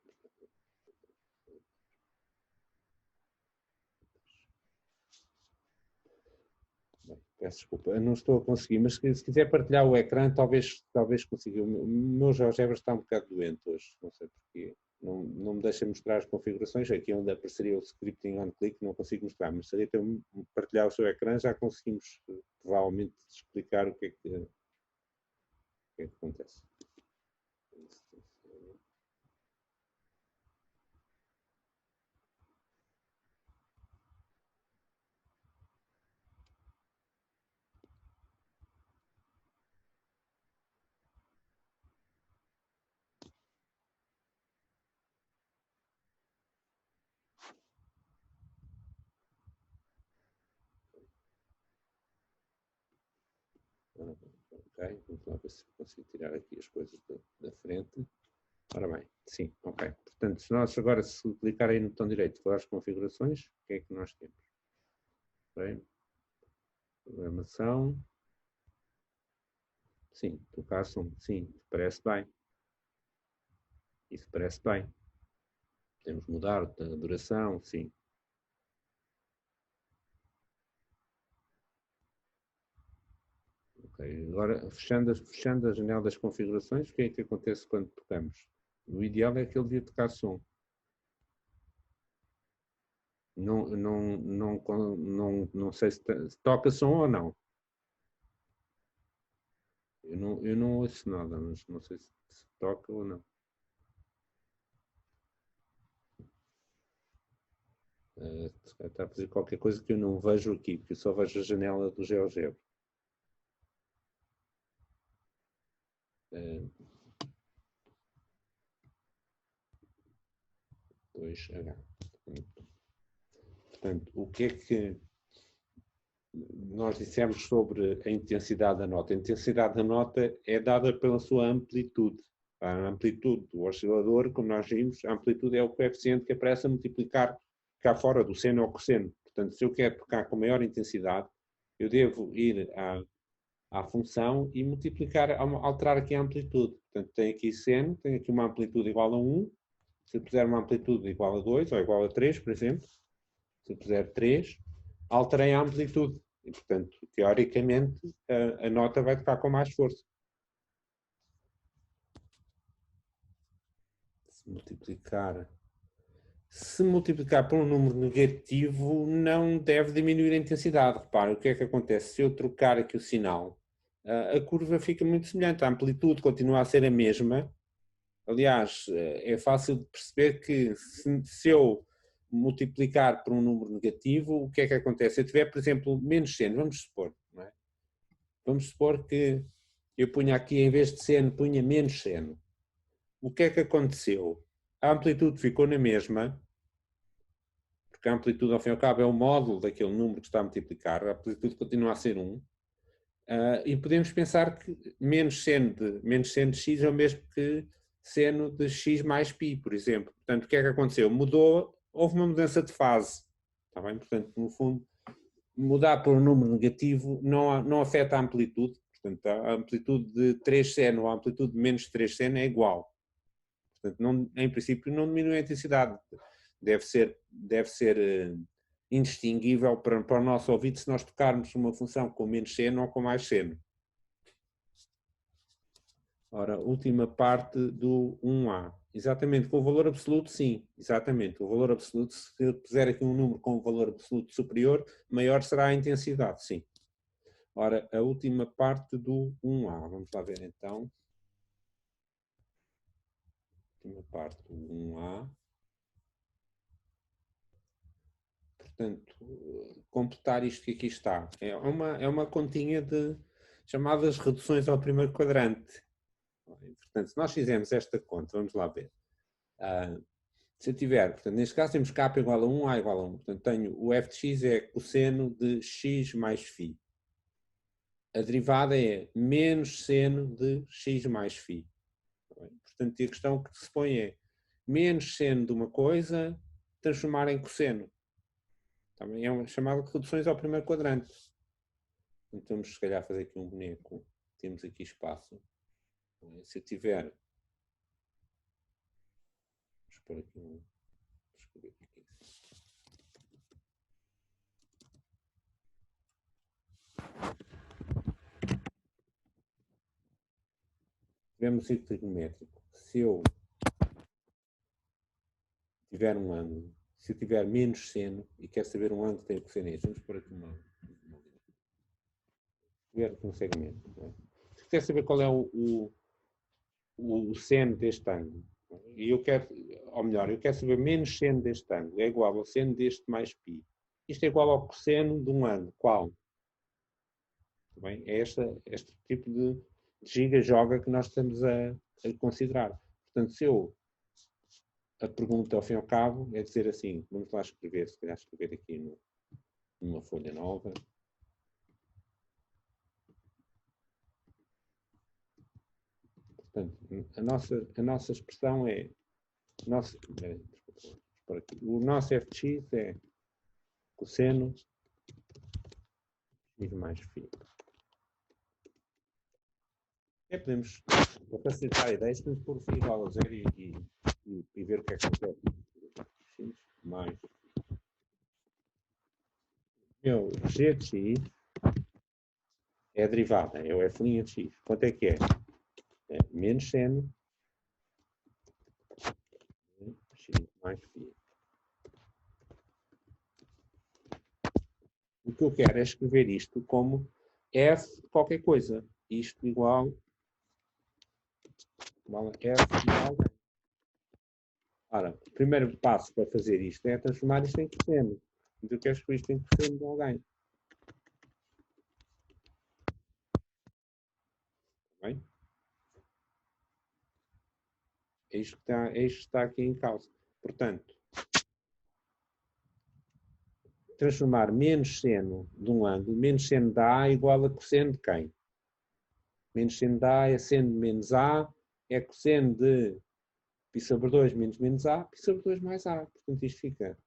Bem, peço desculpa, eu não estou a conseguir, mas se quiser partilhar o ecrã, talvez consiga. O meu GeoGebra está um bocado doente hoje, não sei porquê. Não me deixa mostrar as configurações, aqui onde apareceria o scripting on click, não consigo mostrar, mas seria então partilhar o seu ecrã, já conseguimos provavelmente explicar o que é que acontece. Ok, vamos lá ver se consigo tirar aqui as coisas da frente. Ora bem, sim, ok. Portanto, se nós agora se clicar aí no botão direito for às configurações, o que é que nós temos? Bem, programação. Sim, tocar som, sim, parece bem. Isso parece bem. Podemos mudar a duração, sim. Okay. Agora, fechando a janela das configurações, o que é que acontece quando tocamos? O ideal é que ele devia tocar som. Não sei se toca som ou não. Eu não ouço nada, mas não sei se toca ou não. Está a fazer qualquer coisa que eu não vejo aqui, porque eu só vejo a janela do GeoGebra. 2H. Portanto, o que é que nós dissemos sobre a intensidade da nota? A intensidade da nota é dada pela sua amplitude. A amplitude do oscilador, como nós vimos, a amplitude é o coeficiente que aparece a multiplicar cá fora do seno ao cosseno. Portanto, se eu quero tocar com maior intensidade, eu devo ir à função e multiplicar, alterar aqui a amplitude. Portanto, tenho aqui seno, tenho aqui uma amplitude igual a 1. Se eu puser uma amplitude igual a 2 ou igual a 3, por exemplo, se eu puser 3, alterei a amplitude. E, portanto, teoricamente, a nota vai tocar com mais força. Se multiplicar por um número negativo, não deve diminuir a intensidade. Repara, o que é que acontece? Se eu trocar aqui o sinal, a curva fica muito semelhante. A amplitude continua a ser a mesma. Aliás, é fácil de perceber que se eu multiplicar por um número negativo, o que é que acontece? Se eu tiver, por exemplo, menos seno, vamos supor, não é? Vamos supor que eu punha aqui, em vez de seno, punha menos seno. O que é que aconteceu? A amplitude ficou na mesma, porque a amplitude, ao fim e ao cabo, é o módulo daquele número que está a multiplicar, a amplitude continua a ser 1, e podemos pensar que menos seno de x é o mesmo que seno de x mais π, por exemplo. Portanto, o que é que aconteceu? Houve uma mudança de fase. Está bem? Portanto, no fundo, mudar por um número negativo não afeta a amplitude. Portanto, a amplitude de 3 seno ou a amplitude de menos 3 seno é igual. Portanto, em princípio, não diminui a intensidade. Deve ser indistinguível para o nosso ouvido se nós tocarmos uma função com menos seno ou com mais seno. Ora, última parte do 1A. Exatamente, com o valor absoluto, sim. Exatamente, o valor absoluto, se eu puser aqui um número com um valor absoluto superior, maior será a intensidade, sim. Ora, a última parte do 1A. Vamos lá ver então. Última parte do 1A. Portanto, completar isto que aqui está. É uma continha de chamadas reduções ao primeiro quadrante. Portanto, se nós fizermos esta conta, vamos lá ver. Se eu tiver, portanto, neste caso temos k igual a 1, a igual a 1. Portanto, tenho o f de x é cosseno de x mais φ. A derivada é menos seno de x mais φ. Portanto, a questão que se põe é menos seno de uma coisa transformar em cosseno. Também é uma chamada de reduções ao primeiro quadrante. Então, vamos, se calhar, fazer aqui um boneco. Temos aqui espaço. Se eu tiver... Vamos pôr aqui um... Escrever aqui. Tivemos o círculo trigonométrico. Se eu tiver um ângulo, se eu tiver menos seno e quero saber um ângulo que tem coseno, vamos pôr aqui uma tiver aqui um segmento. Não é? Se quer saber qual é o seno deste ângulo, e eu quero, ou melhor, eu quero saber menos seno deste ângulo, é igual ao seno deste mais π. Isto é igual ao cosseno de um ângulo. Qual? Bem, é este tipo de giga-joga que nós estamos a considerar. Portanto, se eu a pergunta, ao fim e ao cabo, é dizer assim, vamos lá escrever, se calhar escrever aqui numa folha nova. Portanto, a nossa expressão é, o nosso f de x é cosseno x mais φ. Podemos, para facilitar ideias, podemos pôr φ igual a 0 e ver o que é que acontece. X mais meu g de x é a derivada, é o f' de x. Quanto é que é? É menos seno x mais φ. O que eu quero é escrever isto como f qualquer coisa. Isto igual a f igual a... Ora, o primeiro passo para fazer isto é transformar isto em cosseno. Então eu quero escrever isto em cosseno de alguém. Bem? É isto que está aqui em causa. Portanto, transformar menos seno de um ângulo, menos seno de A igual a cosseno de quem? Menos seno de A é seno de menos A, é cosseno de π sobre 2 menos A, π sobre 2 mais A. Portanto, isto fica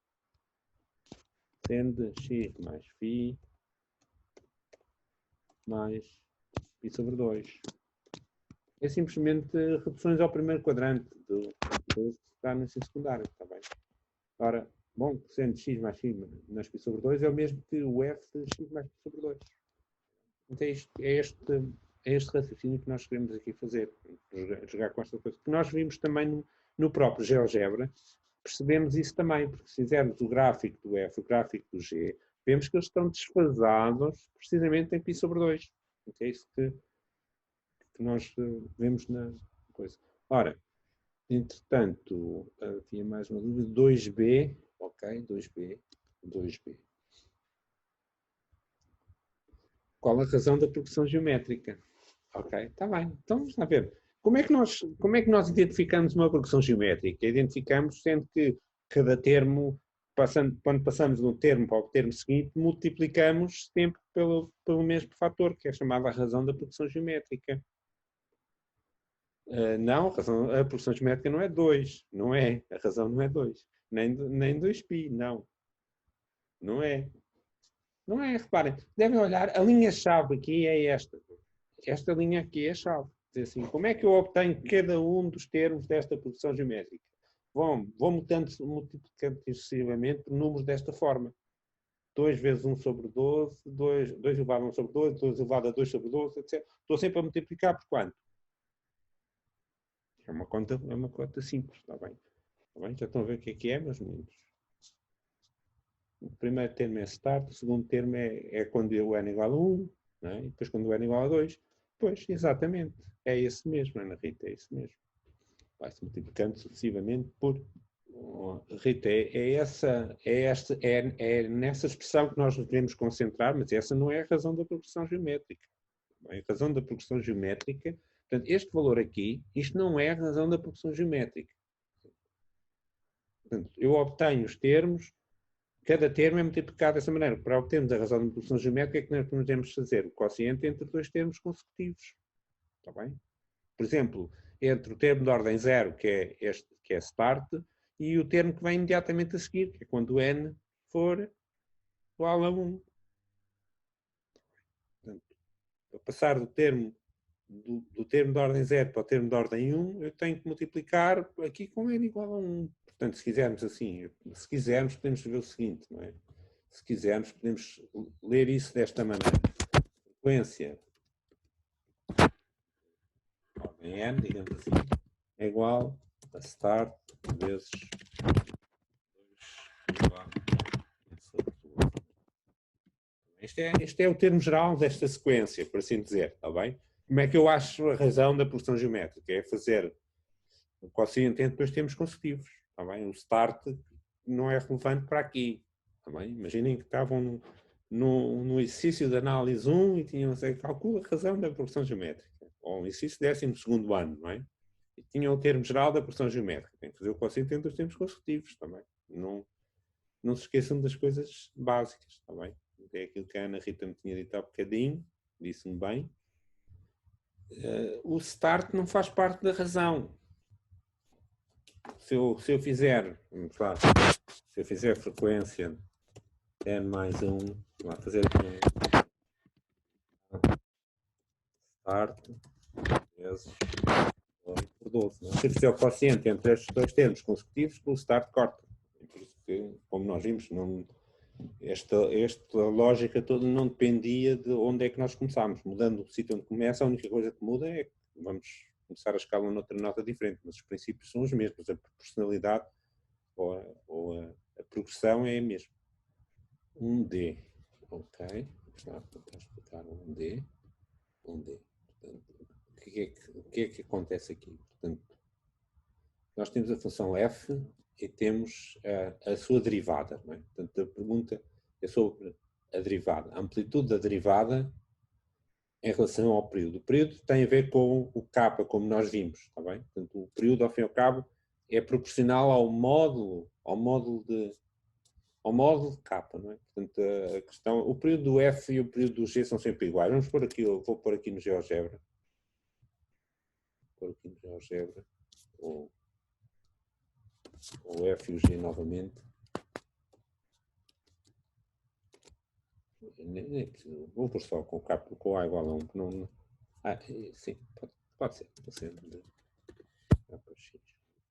seno de x mais φ mais π sobre 2. É simplesmente reduções ao primeiro quadrante do que está no ensino secundário, está bem? Ora, bom, cosseno de x mais φ mais π sobre 2 é o mesmo que o f de x mais π sobre 2. Então é este raciocínio que nós queremos aqui fazer, jogar com esta coisa. Que nós vimos também no próprio GeoGebra, percebemos isso também, porque se fizermos o gráfico do f, o gráfico do g, vemos que eles estão desfasados precisamente em π sobre 2. Então é isso que nós vemos na coisa. Ora, entretanto, tinha mais uma dúvida, 2b, ok, 2b. Qual a razão da progressão geométrica? Ok, está bem. Então vamos lá ver. Como é que nós identificamos uma progressão geométrica? Identificamos sendo que cada termo, quando passamos de um termo para o termo seguinte, multiplicamos sempre pelo mesmo fator, que é chamado a razão da progressão geométrica. Não, a progressão geométrica não é 2. Não é. A razão não é 2. Nem 2π, não. Não é. Não é, reparem. Devem olhar, a linha-chave aqui é esta. Esta linha aqui é a chave. Assim, como é que eu obtenho cada um dos termos desta progressão geométrica? Vou multiplicando sucessivamente por números desta forma. 2 vezes 1 sobre 12, 2 elevado a 1 sobre 12, 2 elevado a 2 sobre 12, etc. Estou sempre a multiplicar por quanto? É uma conta simples, está bem? Está bem? Já estão a ver o que é, meus meninos? O primeiro termo é start, o segundo termo é quando o n igual a 1, não é? E depois quando o n igual a 2. Pois, exatamente. É esse mesmo, Ana Rita, é esse mesmo. Vai-se multiplicando sucessivamente por... Rita, é nessa expressão que nós devemos concentrar, mas essa não é a razão da progressão geométrica. A razão da progressão geométrica, portanto, este valor aqui, isto não é a razão da progressão geométrica. Portanto, eu obtenho os termos, cada termo é multiplicado dessa maneira. Para obtermos a razão da progressão geométrica, é que nós podemos fazer o quociente entre dois termos consecutivos. Está bem? Por exemplo, entre o termo de ordem 0, que é este, que é start, e o termo que vem imediatamente a seguir, que é quando o n for igual a 1. Portanto, para passar do termo de ordem 0 para o termo de ordem 1, eu tenho que multiplicar aqui com n igual a 1. Portanto, se quisermos assim, se quisermos, podemos fazer o seguinte, não é? Se quisermos, podemos ler isso desta maneira. Frequência ordem n, digamos assim, é igual a start vezes 2 este é o termo geral desta sequência, por assim dizer, está bem? Como é que eu acho a razão da progressão geométrica? É fazer o quociente entre dois termos consecutivos, está bem? O start não é relevante para aqui, está bem? Imaginem que estavam no exercício de análise 1 e tinham que calcular a razão da progressão geométrica, ou um exercício 12º ano, não é? E tinham o termo geral da progressão geométrica. Tem que fazer o quociente entre os termos consecutivos também. Não se esqueçam das coisas básicas, está bem? É aquilo que a Ana Rita me tinha dito há bocadinho, disse-me bem. O start não faz parte da razão. Se eu fizer, se eu fizer frequência n mais 1, vou fazer aqui start vezes por 12. Não é? Se fizer o quociente entre estes dois termos consecutivos, o start corta. É por isso que, como nós vimos, esta lógica toda não dependia de onde é que nós começámos. Mudando o sítio onde começa, a única coisa que muda é que vamos começar a escala noutra nota diferente, mas os princípios são os mesmos. A proporcionalidade ou a progressão é a mesma. 1D. Ok. Vou tentar explicar 1D. 1D. Portanto, o que é que acontece aqui? Portanto, nós temos a função f e temos a sua derivada. Não é? Portanto, a pergunta é sobre a derivada. A amplitude da derivada em relação ao período. O período tem a ver com o k, como nós vimos. Está bem? Portanto, o período, ao fim e ao cabo, é proporcional ao módulo de k. Não é? Portanto, a questão, o período do f e o período do g são sempre iguais. Vamos pôr aqui, eu vou pôr aqui no GeoGebra. Vou pôr aqui no GeoGebra. O f e o g novamente. Nem preciso. Vou pôr só com o k, com a igual a 1. Não, sim, pode ser. Pode ser.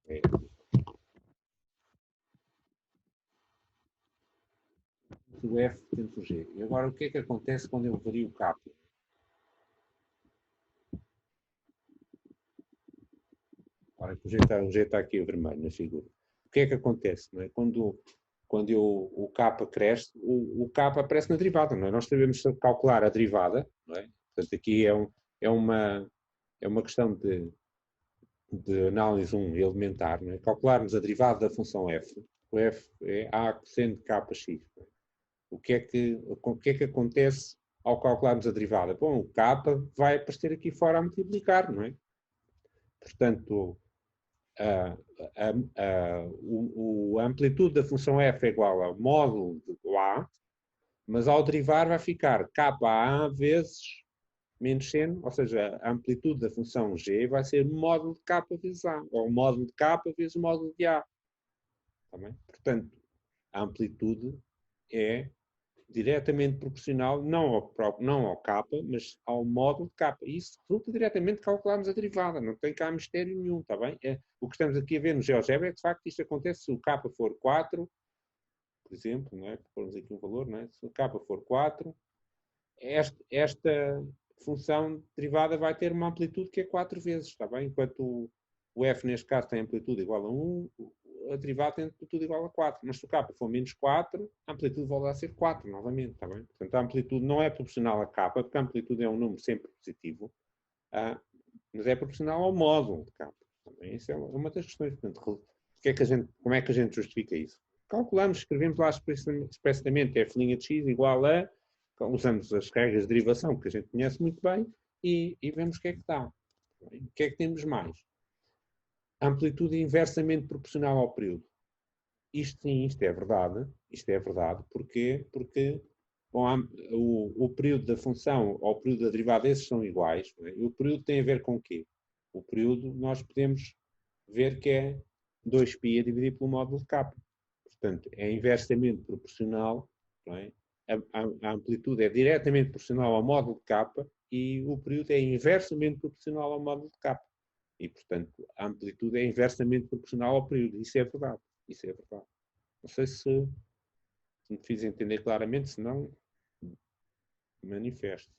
É. O f temos o g. E agora o que é que acontece quando eu vario o k? Ora, o g está aqui vermelho na figura. O que é que acontece? Não é? Quando o k cresce, o k aparece na derivada. Não é? Nós sabemos calcular a derivada. Não é? Portanto, aqui é uma questão de análise 1 elementar. Não é? Calcularmos a derivada da função f. O f é a cosseno de kx. O que é que acontece ao calcularmos a derivada? Bom, o k vai aparecer aqui fora a multiplicar, não é? Portanto, a amplitude da função f é igual ao módulo de a, mas ao derivar vai ficar ka vezes menos seno, ou seja, a amplitude da função g vai ser o módulo de k vezes a, ou o módulo de k vezes o módulo de a. Tá bem? Portanto, a amplitude é diretamente proporcional, não ao k, mas ao módulo de k. E isso resulta diretamente de calcularmos a derivada, não tem cá mistério nenhum, está bem? O que estamos aqui a ver no GeoGebra é que, de facto, isto acontece se o k for 4, por exemplo, não é? Pormos aqui um valor, não é? Se o k for 4, esta função derivada vai ter uma amplitude que é 4 vezes, está bem? Enquanto o f, neste caso, tem amplitude igual a 1, a derivada tem amplitude igual a 4. Mas se o k for menos 4, a amplitude volta a ser 4 novamente, está bem? Portanto, a amplitude não é proporcional a k, porque a amplitude é um número sempre positivo, mas é proporcional ao módulo de k. Também isso é uma das questões. Portanto, como é que a gente justifica isso? Calculamos, escrevemos lá explicitamente f' de x igual a, usamos as regras de derivação que a gente conhece muito bem e vemos o que é que dá. O que é que temos mais? Amplitude inversamente proporcional ao período. Isto é verdade. Isto é verdade. Porquê? Porque o período da função ou o período da derivada, esses são iguais. Não é? E o período tem a ver com o quê? O período nós podemos ver que é 2π a dividir pelo módulo de k. Portanto, é inversamente proporcional. Não é? A amplitude é diretamente proporcional ao módulo de k e o período é inversamente proporcional ao módulo de k. E, portanto, a amplitude é inversamente proporcional ao período. Isso é verdade. Isso é verdade. Não sei se me fiz entender claramente, se não, manifesto.